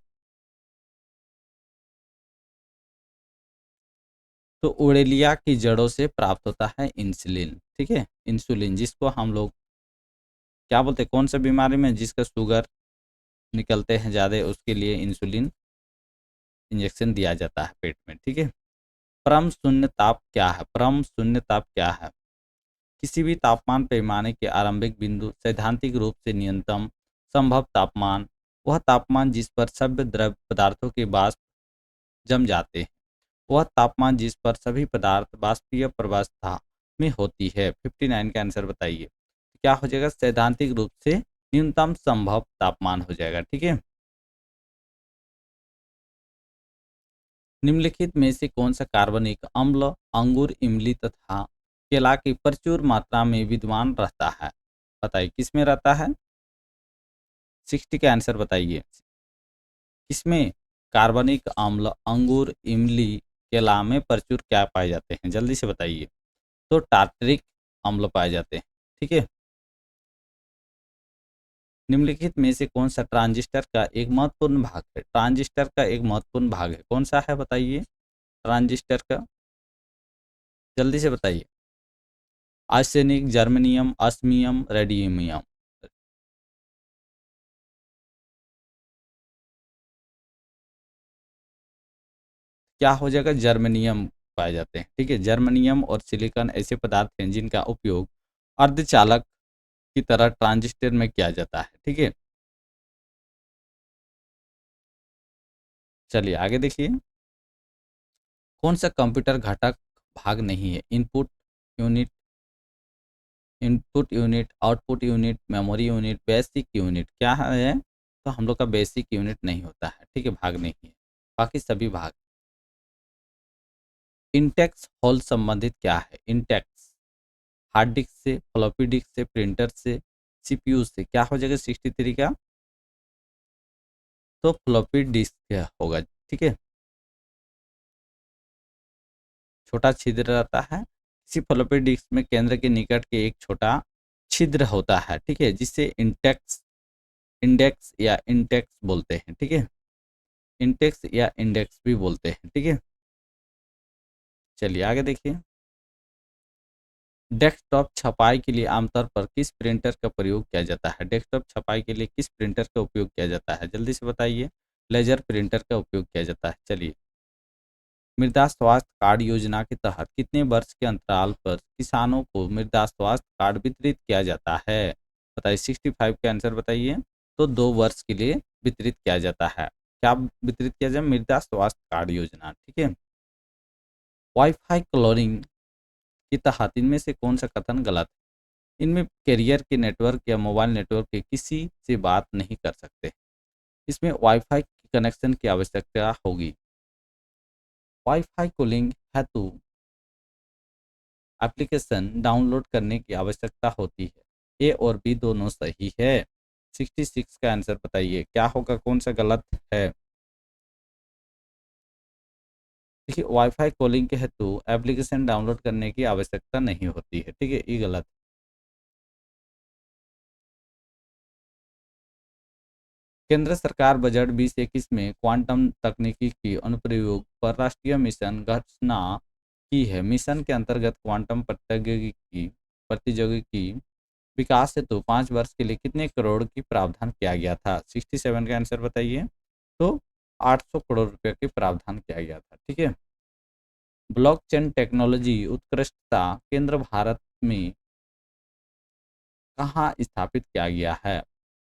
तो उड़ेलिया की जड़ों से प्राप्त होता है इंसुलिन, ठीक है। इंसुलिन जिसको हम लोग क्या बोलते हैं? कौन सा बीमारी में जिसका शुगर निकलते हैं ज़्यादा उसके लिए इंसुलिन इंजेक्शन दिया जाता है पेट में, ठीक है। परम शून्य ताप क्या है? परम शून्य ताप क्या है? किसी भी तापमान पैमाने के आरंभिक बिंदु सैद्धांतिक रूप से न्यूनतम संभव तापमान वह तापमान जिस पर सभ्य द्रव पदार्थों के वाष्प जम जाते हैं, वह तापमान जिस पर सभी पदार्थ वाष्पीय प्रवस्था में होती है। 59 का आंसर बताइए। क्या हो जाएगा? सैद्धांतिक रूप से न्यूनतम संभव तापमान हो जाएगा, ठीक है। निम्नलिखित में से कौन सा कार्बनिक अम्ल अंगूर, इमली तथा केला की प्रचुर मात्रा में विद्यमान रहता है? बताइए किसमें रहता है? 60 का आंसर बताइए। किसमें? कार्बनिक अम्ल अंगूर, इमली, केला में प्रचुर क्या पाए जाते हैं? जल्दी से बताइए। तो टार्टरिक अम्ल पाए जाते हैं, ठीक है। निम्नलिखित में से कौन सा ट्रांजिस्टर का एक महत्वपूर्ण भाग है? ट्रांजिस्टर का एक महत्वपूर्ण भाग है, कौन सा है बताइए? ट्रांजिस्टर का जल्दी से बताइए। आर्सेनिक, जर्मेनियम, ऑस्मियम, रेडियमियम। क्या हो जाएगा? जर्मेनियम पाए जाते हैं। ठीक है, जर्मेनियम और सिलिकॉन ऐसे पदार्थ हैं जिनका उपयोग अर्धचालक की तरह ट्रांजिस्टर में किया जाता है। ठीक है, चलिए आगे देखिए। कौन सा कंप्यूटर घटक भाग नहीं है? Unit input unit, output unit, memory unit, basic unit. क्या है? तो हम लोग का बेसिक यूनिट नहीं होता है। ठीक है, भाग नहीं है, बाकी सभी भाग। इंटेक्स हॉल संबंधित क्या है? इंटेक्स हार्ड डिस्क से, फ्लॉपी डिस्क से, प्रिंटर से, सीपीयू से। क्या हो जाएगा 63 का? तो फ्लॉपी डिस्क होगा। ठीक है, छोटा छिद्र रहता है किसी फ्लॉपी डिस्क में, केंद्र के निकट के एक छोटा छिद्र होता है। ठीक है, जिसे इंडेक्स या इंटेक्स बोलते हैं। ठीक है, इंटेक्स या इंडेक्स भी बोलते हैं। ठीक है, चलिए आगे देखिए। डेस्कटॉप छपाई के लिए आमतौर पर किस प्रिंटर का प्रयोग किया जाता है? डेस्कटॉप छपाई के लिए किस प्रिंटर का उपयोग किया जाता है? जल्दी से बताइए। लेजर प्रिंटर का उपयोग किया जाता है। चलिए, मृदा स्वास्थ्य कार्ड योजना के तहत कितने वर्ष के अंतराल पर किसानों को मृदा स्वास्थ्य कार्ड वितरित किया जाता है? बताइए, 65 का आंसर बताइए। तो 2 वर्ष के लिए वितरित किया जाता है। क्या वितरित किया जाए? मृदा स्वास्थ्य कार्ड योजना। ठीक है, वाईफाई क्लोनिंग के तहत इनमें से कौन सा कथन गलत है? इनमें कैरियर के नेटवर्क या मोबाइल नेटवर्क के किसी से बात नहीं कर सकते। इसमें वाईफाई कनेक्शन की आवश्यकता होगी। वाईफाई कॉलिंग हेतु एप्लीकेशन डाउनलोड करने की आवश्यकता होती है। ए और बी दोनों सही है। 66 का आंसर बताइए, क्या होगा? कौन सा गलत है? देखिए, वाईफाई कॉलिंग के हेतु एप्लीकेशन डाउनलोड करने की आवश्यकता नहीं होती है। ठीक है, ये गलत। केंद्र सरकार बजट 2021 में क्वांटम तकनीकी की अनुप्रयोग पर राष्ट्रीय मिशन घोषणा की है। मिशन के अंतर्गत क्वांटम प्रतियोगिकी विकास हेतु 5 वर्ष के लिए कितने करोड़ की प्रावधान किया गया था? 67 का आंसर बताइए। तो 800 करोड़ रुपए की प्रावधान किया गया था। ठीक है, ब्लॉकचेन टेक्नोलॉजी उत्कृष्टता केंद्र भारत में कहाँ स्थापित किया गया है?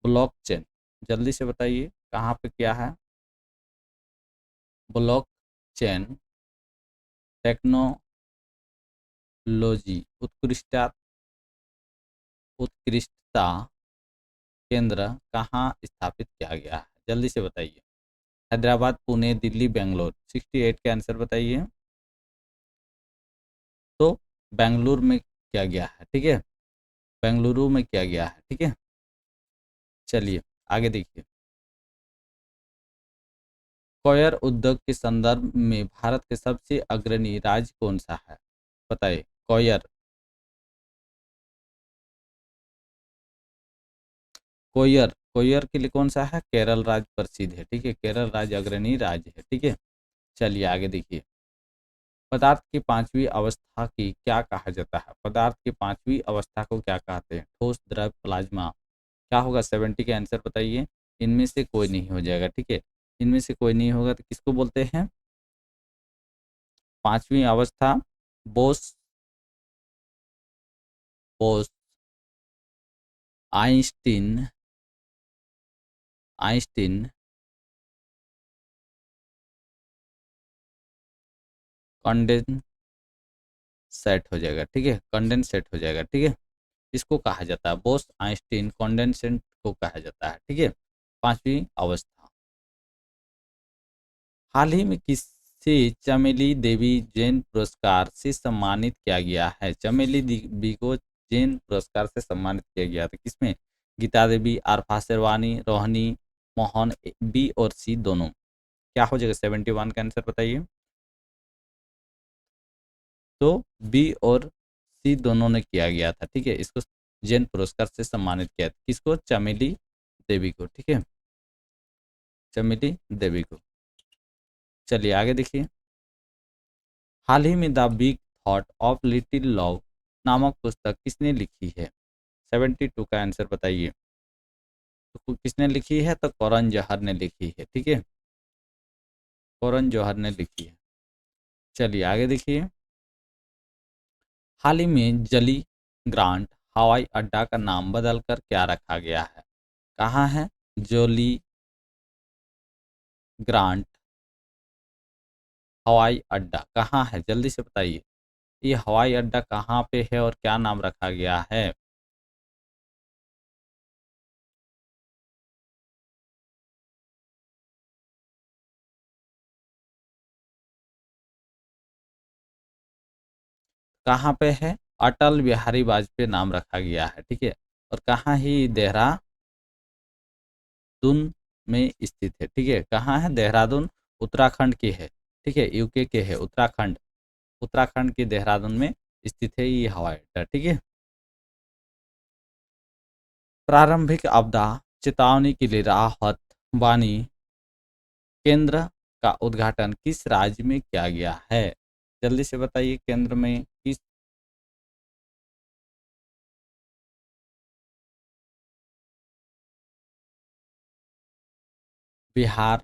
ब्लॉकचेन जल्दी से बताइए, कहाँ पे क्या है? ब्लॉकचेन टेक्नोलॉजी उत्कृष्टता केंद्र कहाँ स्थापित किया गया है? जल्दी से बताइए। हैदराबाद, पुणे, दिल्ली, बेंगलोर। 68 का आंसर बताइए। तो बेंगलुरु में किया गया है। ठीक है, बेंगलुरु में किया गया है। ठीक है, चलिए आगे देखिए। कॉयर उद्योग के संदर्भ में भारत के सबसे अग्रणी राज्य कौन सा है? बताइए। कॉयर कोयर कोयर के लिए कौन सा है? केरल राज्य प्रसिद्ध है। ठीक है, केरल राज्य अग्रणी राज्य है। ठीक है, चलिए आगे देखिए। पदार्थ की पांचवी अवस्था की क्या कहा जाता है? पदार्थ की पांचवी अवस्था को क्या कहते हैं? ठोस, द्रव, प्लाज्मा। क्या होगा? 70 का आंसर बताइए। इनमें से कोई नहीं हो जाएगा। ठीक है, इनमें से कोई नहीं होगा तो किसको बोलते हैं? पांचवी अवस्था Bose Bose Einstein Einstein condensate हो जाएगा। ठीक है, कंडेंसेट हो जाएगा। ठीक है, इसको कहा जाता है बोस आइंस्टीन कंडेंसेट को कहा जाता है। ठीक है, पांचवी अवस्था। हाल ही में किसे चमेली देवी जैन पुरस्कार से सम्मानित किया गया है? चमेली देवी को जैन पुरस्कार से सम्मानित किया गया था। किसमें? गीता देवी, आरफा शेरवानी, रोहिणी मोहन। बी और सी दोनों। क्या हो जाएगा? 71 का आंसर बताइए। तो बी और सी दोनों ने किया गया था। ठीक है, इसको जैन पुरस्कार से सम्मानित किया था। किसको? चमेली देवी को, ठीक है, चमेली देवी को। चलिए आगे देखिए। हाल ही में the big thought of little love नामक पुस्तक किसने लिखी है? 72 का आंसर बताइए। तो किसने लिखी है? तो करण जौहर ने लिखी है, ठीक है, करण जौहर ने लिखी है। चलिए आगे देखिए। हाल ही में जली ग्रांट हवाई अड्डा का नाम बदलकर क्या रखा गया है? कहाँ है जोली ग्रांट हवाई अड्डा? कहाँ है, जल्दी से बताइए। ये हवाई अड्डा कहाँ पे है और क्या नाम रखा गया है? कहाँ पे है? अटल बिहारी वाजपेयी नाम रखा गया है, ठीक है। और कहाँ ही? देहरादून में स्थित है, ठीक है। कहाँ है? देहरादून उत्तराखंड की है, ठीक है, यूके के है उत्तराखंड। उत्तराखंड के देहरादून में स्थित है ये हवाई अड्डा, ठीक है। प्रारंभिक आपदा चेतावनी के लिए राहत वानी केंद्र का उद्घाटन किस राज्य में किया गया है? जल्दी से बताइए, केंद्र में किस? बिहार,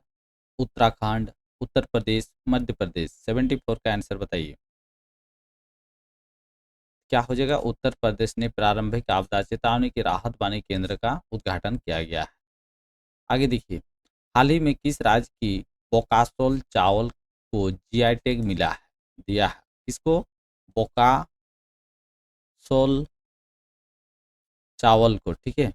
उत्तराखंड, उत्तर प्रदेश, मध्य प्रदेश। 74 का आंसर बताइए। क्या हो जाएगा? उत्तर प्रदेश ने प्रारंभिक आपदा चेतावनी के राहत वानी केंद्र का उद्घाटन किया गया है। आगे देखिए। हाल ही में किस राज्य की बोकासोल चावल को जीआई टैग मिला है, दिया है? किसको? बोकासोल चावल को, ठीक है,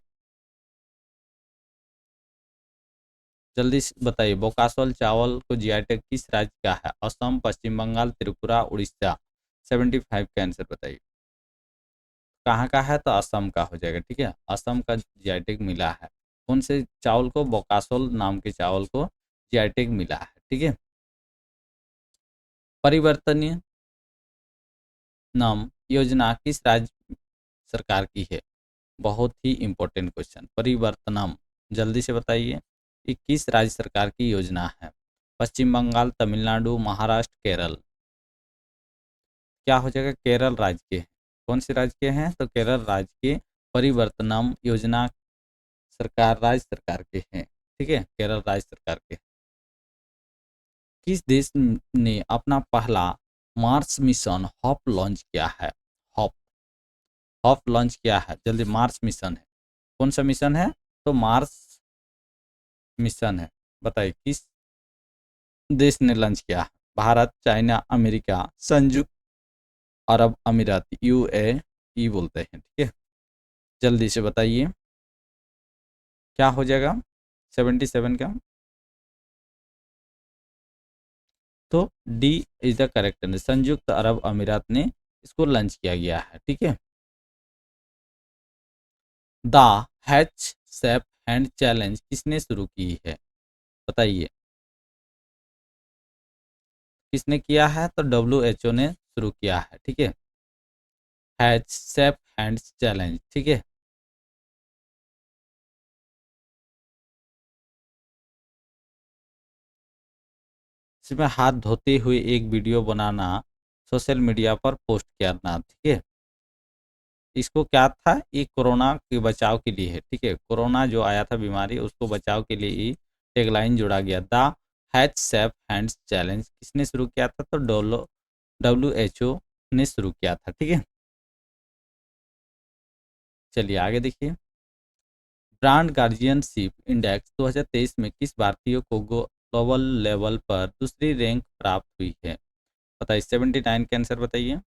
जल्दी से बताइए। बोकासोल चावल को जीआई टैग किस राज्य का है? असम, पश्चिम बंगाल, त्रिपुरा, उड़ीसा। 75 का आंसर बताइए। कहाँ का है? तो असम का हो जाएगा, ठीक है, असम का जीआई टैग मिला है। कौन से चावल को? बोकासोल नाम के चावल को जीआई टैग मिला है, ठीक है। परिवर्तनीय नाम योजना किस राज्य सरकार की है? बहुत ही इंपॉर्टेंट क्वेश्चन। परिवर्तनम, जल्दी से बताइए, ये किस राज्य सरकार की योजना है? पश्चिम बंगाल, तमिलनाडु, महाराष्ट्र, केरल। क्या हो जाएगा? केरल राज्य के। कौन से राज्य के हैं? तो केरल राज्य के परिवर्तनम योजना सरकार राज्य सरकार के हैं, ठीक है, केरल राज्य सरकार के। किस देश ने अपना पहला मार्स मिशन हॉप लॉन्च किया है? हॉप, हॉप लॉन्च किया है, जल्दी। मार्स मिशन है, कौन सा मिशन है? तो मार्स मिशन है, बताइए किस देश ने लॉन्च किया है? भारत, चाइना, अमेरिका, संयुक्त अरब अमीरात, यूएई बोलते हैं, ठीक है, जल्दी से बताइए क्या हो जाएगा 77 का? तो D is the correct answer, संयुक्त अरब अमीरात ने इसको लॉन्च किया गया है, ठीक है। The hatch safe hand challenge किसने शुरू की है? बताइए किसने किया है? तो WHO ने शुरू किया है, ठीक है, हैच सेफ हैंड्स चैलेंज, ठीक है। इसमें हाथ धोते हुए एक वीडियो बनाना, सोशल मीडिया पर पोस्ट करना, ठीक है। इसको क्या था? ये कोरोना के बचाव के लिए है, ठीक है, कोरोना जो आया था बीमारी, उसको बचाव के लिए ही टैगलाइन जोड़ा गया। The hatch safe hands challenge किसने शुरू किया था? तो WHO ने शुरू किया था, ठीक है। चलिए आगे देखिए। ब्रांड गार्जियनशिप इंडेक्स 2023 में किस भारतीय को ग्लोबल लेवल पर दूसरी रैंक प्राप्त हुई है? बताइए 79 का आंसर बताइए।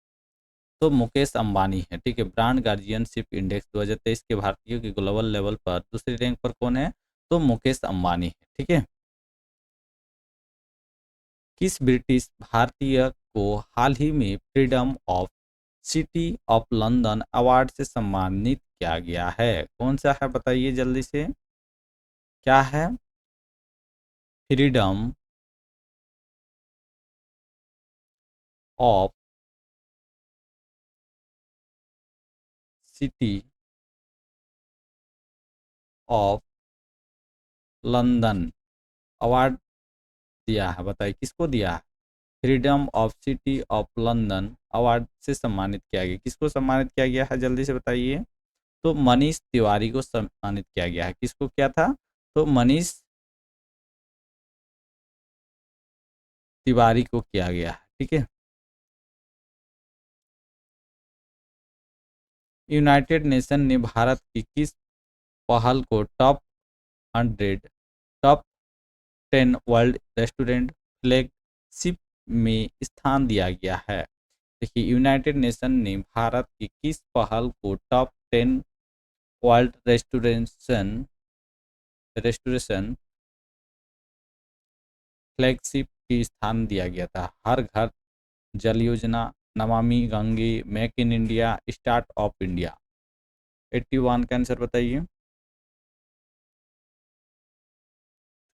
तो मुकेश अंबानी है, ठीक है। ब्रांड गार्जियनशिप इंडेक्स 2023 के भारतीयों के ग्लोबल लेवल पर दूसरी रैंक पर कौन है? तो मुकेश अंबानी है, ठीक है। किस ब्रिटिश भारतीय को हाल ही में freedom of city of London award से सम्मानित किया गया है? कौन सा है बताइए जल्दी से, क्या है? Freedom of city of London award दिया है। बताइए किसको दिया है? Freedom of city of London award से सम्मानित किया गया। किसको सम्मानित किया गया है जल्दी से बताइए? तो मनीष तिवारी को सम्मानित किया गया है। किसको किया था? तो मनीष तिवारी को किया गया है। ठीक है। यूनाइटेड नेशन ने भारत की किस पहल को top 100 top 10 world restaurant flagship में स्थान दिया गया है? देखिए यूनाइटेड नेशन ने भारत की किस पहल को टॉप 10 वर्ल्ड रेस्टोरेशन फ्लैगशिप की स्थान दिया गया था? हर घर जल योजना, Namami Gange, make in India, start of India. 81 का आंसर बताइए।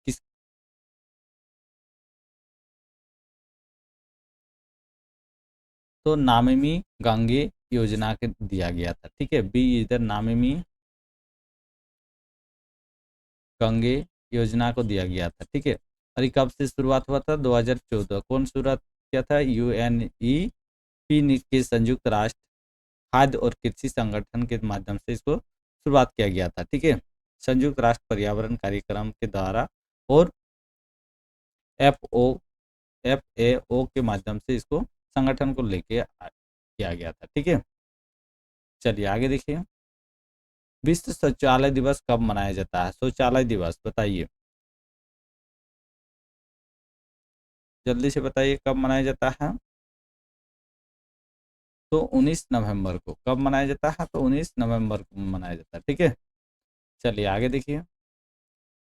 किस? तो नामिमी गंगे योजना के दिया गया था। ठीक है, बी इधर नामिमी गंगे योजना को दिया गया था। ठीक है, और ये कब से शुरुआत हुआ था? 2014। कौन शुरुआत किया था? यूएनईपी के संयुक्त राष्ट्र खाद्य और कृषि संगठन के माध्यम से इसको शुरुआत किया गया था। ठीक है, संयुक्त राष्ट्र पर्यावरण कार्यक्रम के द्वारा और एफओ एफएओ के माध्यम से इसको संगठन को लेके किया गया था। ठीक है, चलिए आगे देखिए। विश्व शौचालय दिवस कब मनाया जाता है? शौचालय दिवस बताइए, जल्दी से बताइए कब मनाया जाता है? तो 19 नवंबर को। कब मनाया जाता है? तो 19 नवंबर को मनाया जाता है। ठीक है, चलिए आगे देखिए।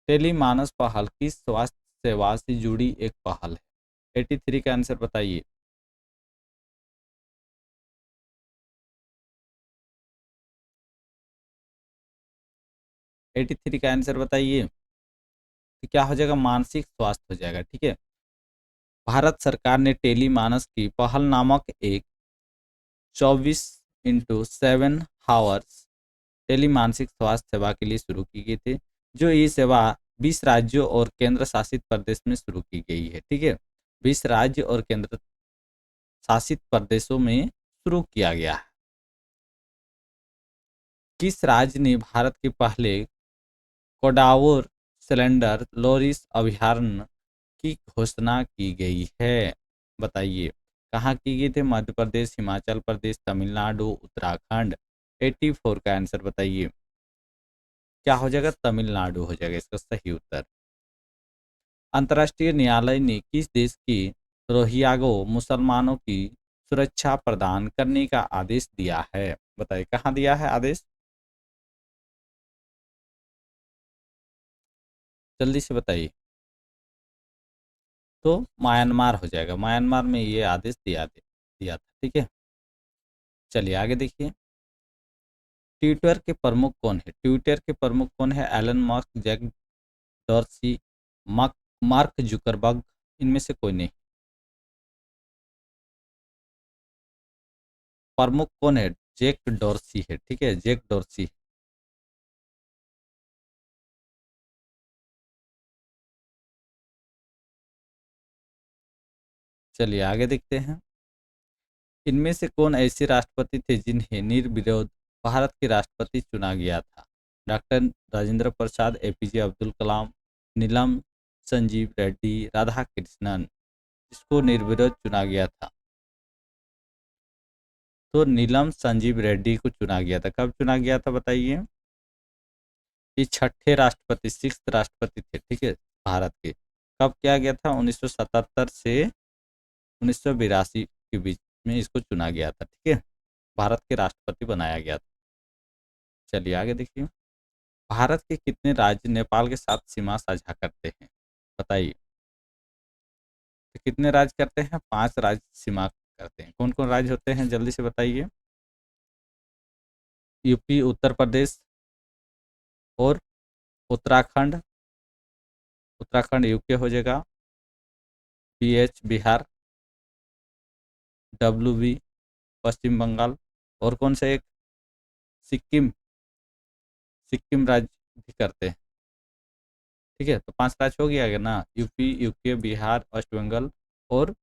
टेलीमानस पहल किस स्वास्थ्य सेवा से जुड़ी एक पहल है? 83 का आंसर बताइए। 83 का आंसर बताइए। तो क्या हो जाएगा? मानसिक स्वास्थ्य हो जाएगा। ठीक है, भारत सरकार ने टेलीमानस की पहल नामक एक 24x7 हावर्स टेली मानसिक स्वास्थ्य सेवा के लिए शुरू की गई थी, जो ये सेवा 20 राज्यों और केंद्र शासित प्रदेश में शुरू की गई है। ठीक है, 20 राज्य और केंद्र शासित प्रदेशों में शुरू किया गया है। किस राज्य ने भारत के पहले कोडावोर सिलेंडर लोरिस अभयारण्य की घोषणा की गई है? बताइए कहाँ की गई थी? मध्य प्रदेश, हिमाचल प्रदेश, तमिलनाडु, उत्तराखंड। 84 का आंसर बताइए। क्या हो जाएगा? तमिलनाडु हो जाएगा इसका सही उत्तर। अंतर्राष्ट्रीय न्यायालय ने किस देश की रोहिंग्या मुसलमानों की सुरक्षा प्रदान करने का आदेश दिया है? बताइए कहाँ दिया है आदेश? जल्दी से बताइए। तो म्यांमार हो जाएगा। म्यांमार में ये आदेश दिया था। ठीक है, चलिए आगे देखिए। ट्विटर के प्रमुख कौन है? ट्विटर के प्रमुख कौन है? Elon Musk, Jack Dorsey, Mark Mark Zuckerberg, इनमें से कोई नहीं। प्रमुख कौन है? जैक डॉर्सी है। ठीक है, जैक डॉर्सी। चलिए आगे देखते हैं। इनमें से कौन ऐसे राष्ट्रपति थे जिन्हें निर्विरोध भारत के राष्ट्रपति चुना गया था? डॉक्टर राजेंद्र प्रसाद, एपीजे अब्दुल कलाम, नीलम संजीव रेड्डी, राधा कृष्णन। इसको निर्विरोध चुना गया था। तो नीलम संजीव रेड्डी को चुना गया था। कब चुना गया था बताइए? ये छठे राष्ट्रपति, सिक्स राष्ट्रपति थे। ठीक है, भारत के। कब किया गया था? 1977 से 1982 के बीच में इसको चुना गया था। ठीक है, भारत के राष्ट्रपति बनाया गया था। चलिए आगे देखिए। भारत के कितने राज्य नेपाल के साथ सीमा साझा करते हैं? बताइए। तो कितने राज्य करते हैं? 5 राज्य सीमा करते हैं। कौन कौन राज्य होते हैं जल्दी से बताइए? यूपी, उत्तर प्रदेश और उत्तराखंड। उत्तराखंड यूके हो जाएगा। बीएच बिहार, डब्ल्यू बी पश्चिम बंगाल, और कौन सा एक? सिक्किम। सिक्किम राज्य भी करते हैं। ठीक है, तो 5 राज्य हो गया ना, यूपी, यूके, बिहार, वेस्ट बंगाल और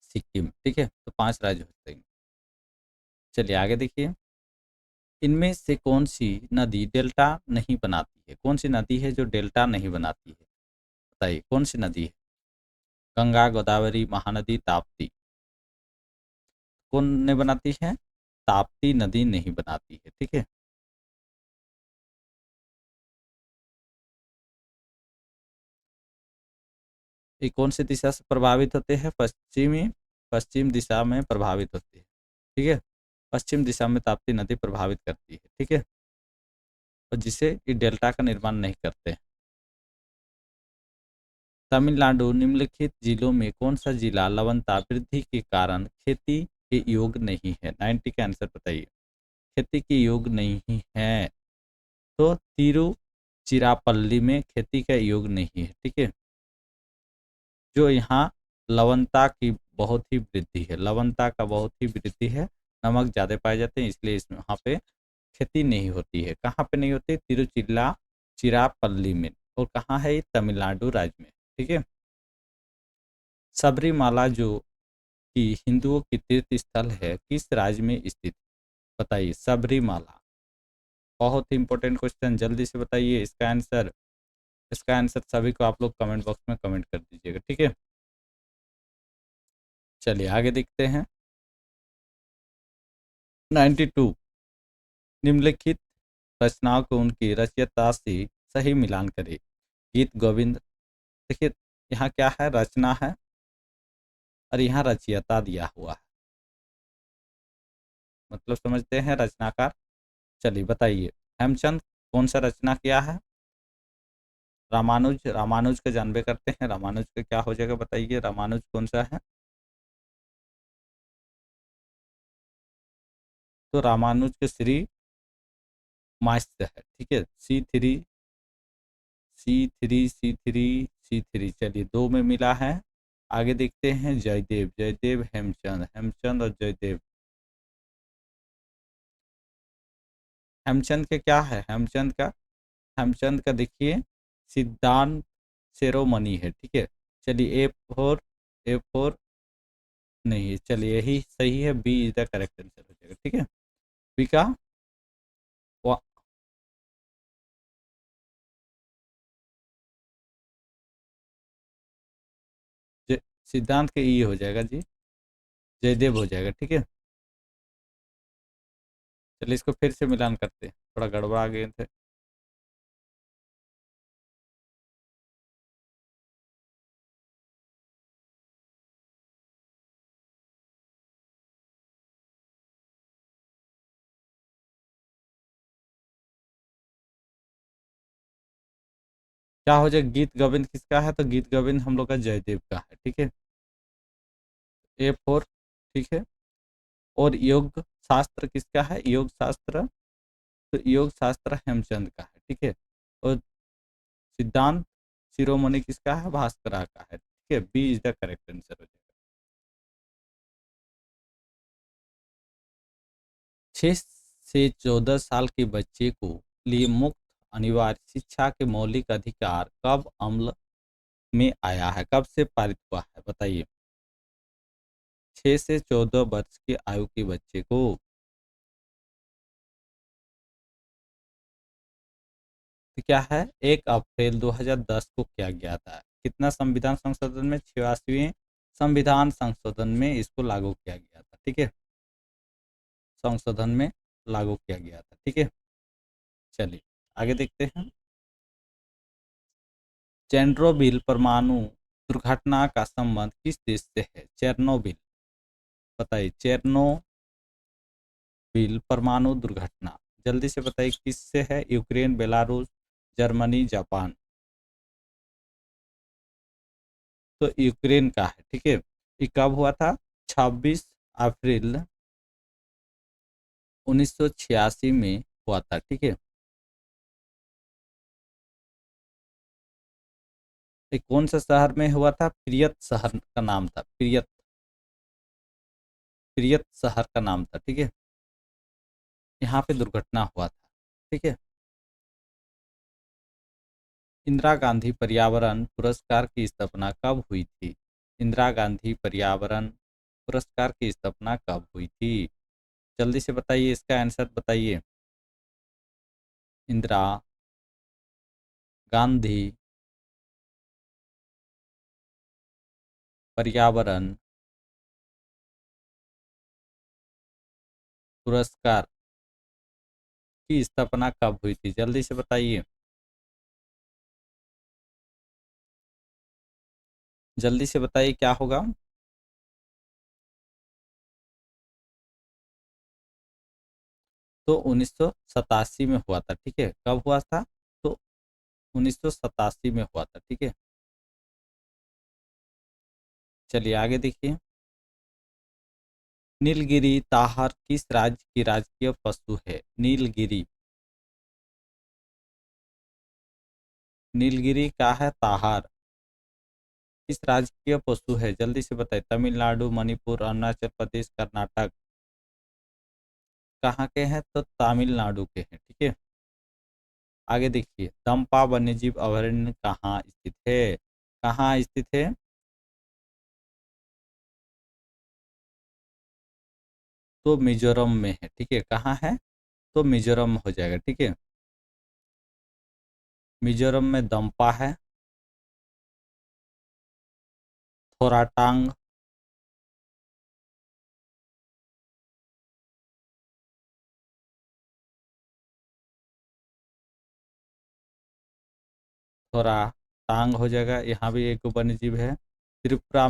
सिक्किम। ठीक है, तो 5 राज्य होते हैं। चलिए आगे देखिए, इनमें से कौन सी नदी डेल्टा नहीं बनाती है? कौन सी नदी है जो डेल्टा नहीं बनाती है? बताइए कौन सी नदी है? गंगा, गोदावरी, महानदी, ताप्ती। कौन नहीं बनाती है? ताप्ती नदी नहीं बनाती है। ठीक है, ये कौन सी दिशा से प्रभावित होते हैं? पश्चिम दिशा में प्रभावित होती है। ठीक है, पश्चिम दिशा में ताप्ती नदी प्रभावित करती है। ठीक है, और जिसे ये डेल्टा का निर्माण नहीं करते हैं। तमिलनाडु निम्नलिखित जिलों में कौन सा जिला लवणता वृद्धि के कारण खेती के योग्य नहीं है? 90 का आंसर बताइए। खेती के योग्य नहीं है, तो तिरुचिरापल्ली में खेती का योग्य नहीं है। ठीक है, जो यहाँ लवणता की बहुत ही वृद्धि है, लवणता का बहुत ही वृद्धि है, नमक ज़्यादा पाए जाते हैं, इसलिए इसमें वहाँ पे खेती नहीं होती है। कहाँ पे नहीं होती? चिरापल्ली में। और कहाँ है ये? तमिलनाडु राज्य में। ठीक है, सबरीमाला जो कि हिंदुओं की तीर्थ स्थल है, किस राज्य में स्थित? बताइए, सबरीमाला। बहुत ही इंपॉर्टेंट क्वेश्चन, जल्दी से बताइए इसका आंसर। इसका आंसर सभी को आप लोग कमेंट बॉक्स में कमेंट कर दीजिएगा। ठीक है, चलिए आगे देखते हैं। 92, निम्नलिखित रचनाओं को उनकी रचयिता से सही मिलान करें। गीत गोविंद। देखिए, यहाँ क्या है? रचना है और यहाँ रचयिता दिया हुआ है, मतलब समझते हैं रचनाकार। चलिए बताइए, हेमचंद कौन सा रचना किया है? रामानुज। रामानुज का जानबे करते हैं, रामानुज का क्या हो जाएगा? बताइए, रामानुज कौन सा है? तो रामानुज के श्री मास्य है। ठीक है, सी थ्री। चलिए, दो में मिला है। आगे देखते हैं, जयदेव। जयदेव, हेमचंद। हेमचंद और जयदेव। हेमचंद के क्या है? हेमचंद का देखिए, सिद्धांत शिरोमणि है। ठीक है, चलिए ए फोर नहीं है, चलिए यही सही है, B is the correct answer हो जाएगा। ठीक है, बी का वा- ज- सिद्धांत के ई हो जाएगा जी, जयदेव हो जाएगा। ठीक है, चलिए इसको फिर से मिलान करते हैं, थोड़ा गड़बड़ा गए थे। क्या हो जाएगा? गीत गोविंद किसका है? तो गीत गोविंद हम लोग का जयदेव का है। ठीक है, ए4। ठीक है, और योग शास्त्र किसका है? योग शास्त्र, तो योग शास्त्र हेमचंद का है। ठीक है, और सिद्धांत शिरोमणि किसका है? भास्करा का है। ठीक है, B is the correct answer हो जाएगा। 6 से 14 साल के बच्चे को लिए मुफ्त अनिवार्य शिक्षा के मौलिक अधिकार कब अमल में आया है? कब से पारित हुआ है? बताइए। 6 से 14 वर्ष की आयु के बच्चे को, तो क्या है? 1 अप्रैल 2010 को किया गया था। कितना? संविधान संशोधन में 86वें संविधान संशोधन में इसको लागू किया गया था। ठीक है, संशोधन में लागू किया गया था। ठीक है, चलिए आगे देखते हैं। चेर्नोबिल परमाणु दुर्घटना का संबंध किस देश से है? चेर्नोबिल। बताइए, चेर्नोबिल परमाणु दुर्घटना, जल्दी से बताइए किससे है? Ukraine, Belarus, Germany, Japan. तो यूक्रेन का है। ठीक है, ये कब हुआ था? 26 अप्रैल 1986 में हुआ था। ठीक है, ये कौन सा शहर में हुआ था? प्रियत शहर का नाम था, प्रियत। प्रियत शहर का नाम था। ठीक है, यहाँ पे दुर्घटना हुआ था। ठीक है, इंदिरा गांधी पर्यावरण पुरस्कार की स्थापना कब हुई थी? इंदिरा गांधी पर्यावरण पुरस्कार की स्थापना कब हुई थी? जल्दी से बताइए, इसका आंसर बताइए। इंदिरा गांधी पर्यावरण पुरस्कार की स्थापना कब हुई थी? जल्दी से बताइए, जल्दी से बताइए क्या होगा। तो 1987 में हुआ था, ठीक है। कब हुआ था? तो 1987 में हुआ था, ठीक है। चलिए आगे देखिए। नीलगिरी ताहर किस राज्य की राजकीय पशु है? नीलगिरी, नीलगिरी का है ताहार, किस राज्य का पशु है? जल्दी से बताइए। तमिलनाडु, मणिपुर, अरुणाचल प्रदेश, कर्नाटक। कहाँ के हैं? तो तमिलनाडु के हैं, ठीक है। आगे देखिए, दंपा वन्यजीव अभयारण्य कहाँ स्थित है? कहाँ स्थित है? तो मिजोरम में है, ठीक है। कहाँ है? तो मिजोरम हो जाएगा, ठीक है। मिजोरम में दंपा है, थोराटांग, थोराटांग हो जाएगा। यहाँ भी एक वन्य जीव है। त्रिपुरा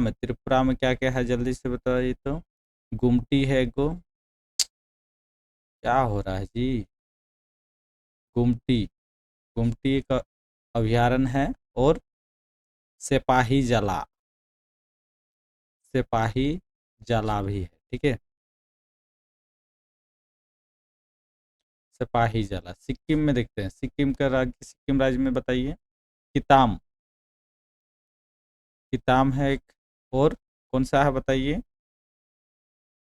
में क्या क्या है? जल्दी से बताइए तो। गुमटी है गो, क्या हो रहा है जी? गुमटी, गुमटी एक अभयारण्य है। और सिपाही जला, सिपाही जला भी है, ठीक है। सिपाही जला सिक्किम में देखते हैं। सिक्किम का राज्य, सिक्किम राज्य में बताइए। किताम, किताम है एक। और कौन सा है बताइए?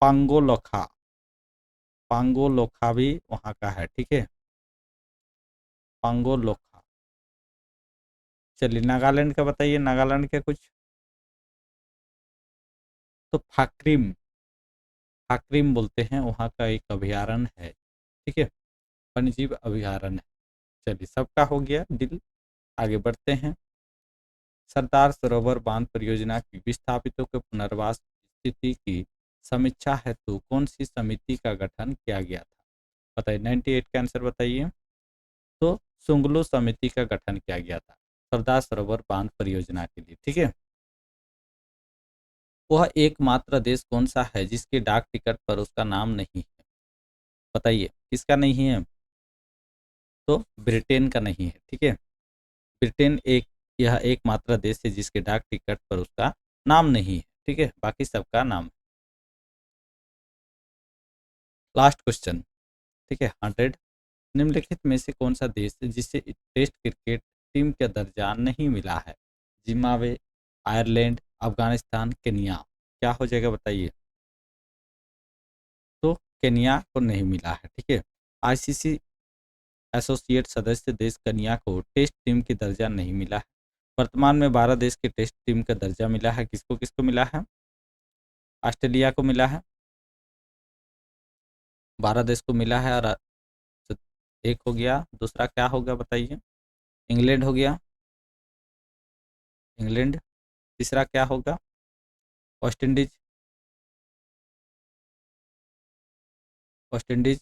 पांगोलोखा, पांगोलोखा भी वहाँ का है, ठीक है। पांगोलोखा। चलिए नागालैंड का बताइए। नागालैंड के कुछ। तो फाक्रिम, फाक्रिम बोलते हैं, वहाँ का एक अभयारण्य है, ठीक है। वन्यजीव अभयारण्य। चलिए सबका हो गया डील, आगे बढ़ते हैं। सरदार सरोवर बांध परियोजना की विस्थापितों के पुनर्वास स्थिति की समीक्षा हेतु कौन सी समिति का गठन किया गया था? बताइए, 98 का आंसर बताइए। तो सुंगलू समिति का गठन किया गया था सरदार सरोवर बांध परियोजना के लिए, ठीक है। वह एकमात्र देश कौन सा है जिसके डाक टिकट पर उसका नाम नहीं है? बताइए किसका नहीं है? तो ब्रिटेन का नहीं है, ठीक है। ब्रिटेन एक, यह एकमात्र देश है जिसके डाक टिकट पर उसका नाम नहीं है, ठीक है। बाकी सबका नाम है। लास्ट क्वेश्चन, ठीक है। 100। निम्नलिखित में से कौन सा देश है जिसे टेस्ट क्रिकेट टीम का दर्जा नहीं मिला है? Zimbabwe, Ireland, Afghanistan, Kenya. क्या हो जाएगा बताइए? तो केनिया को नहीं मिला है, ठीक है। आईसीसी एसोसिएट सदस्य देश केनिया को टेस्ट टीम की दर्जा नहीं मिला है। वर्तमान में 12 देश के टेस्ट टीम का दर्जा मिला है। किसको किसको मिला है? ऑस्ट्रेलिया को मिला है, 12 देश को मिला है। और एक हो गया, दूसरा क्या होगा बताइए? इंग्लैंड हो गया, इंग्लैंड। तीसरा क्या होगा? West Indies, West Indies.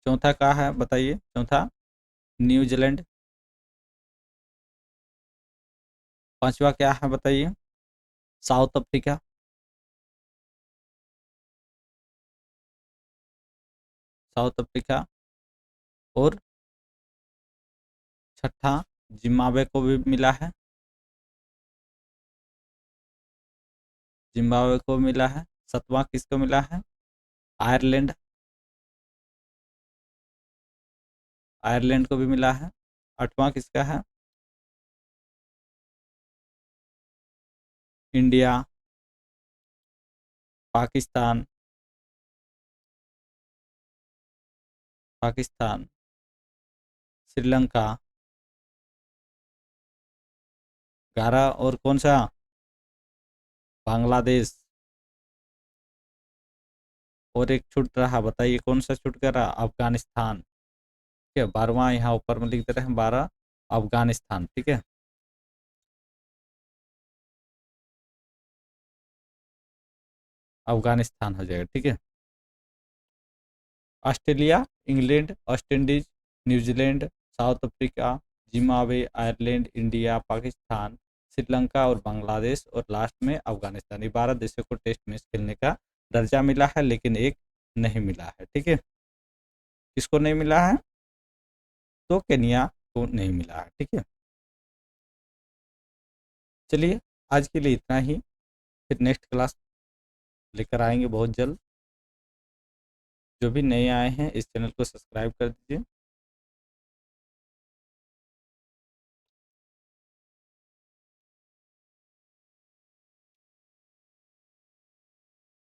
चौथा क्या है बताइए? चौथा न्यूजीलैंड। पांचवा क्या है बताइए? South Africa. South Africa. और छठा जिम्बाब्वे को भी मिला है, जिम्बाब्वे को मिला है। सातवां किसको मिला है? आयरलैंड, आयरलैंड को भी मिला है। आठवां किसका है? इंडिया, पाकिस्तान, पाकिस्तान, श्रीलंका, 11 और कौन सा? बांग्लादेश। और एक छूट रहा, बताइए कौन सा छूट कर रहा? अफगानिस्तान। ठीक है, 12वां यहाँ ऊपर में लिख दे रहे हैं, 12 अफगानिस्तान। ठीक है, अफगानिस्तान हो जाएगा। ठीक है, Australia, England, West Indies, New Zealand, south Africa, Zimbabwe, Ireland, India, Pakistan, Sri Lanka और बांग्लादेश, और लास्ट में अफगानिस्तान। ये 12 देशों को टेस्ट मैच खेलने का दर्जा मिला है, लेकिन एक नहीं मिला है। ठीक है, किसको नहीं मिला है? तो केनिया को नहीं मिला है। ठीक है, चलिए आज के लिए इतना ही, फिर नेक्स्ट क्लास लेकर आएंगे बहुत जल्द। जो भी नए आए हैं इस चैनल को सब्सक्राइब कर दीजिए।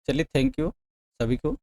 चलिए, थैंक यू सभी को।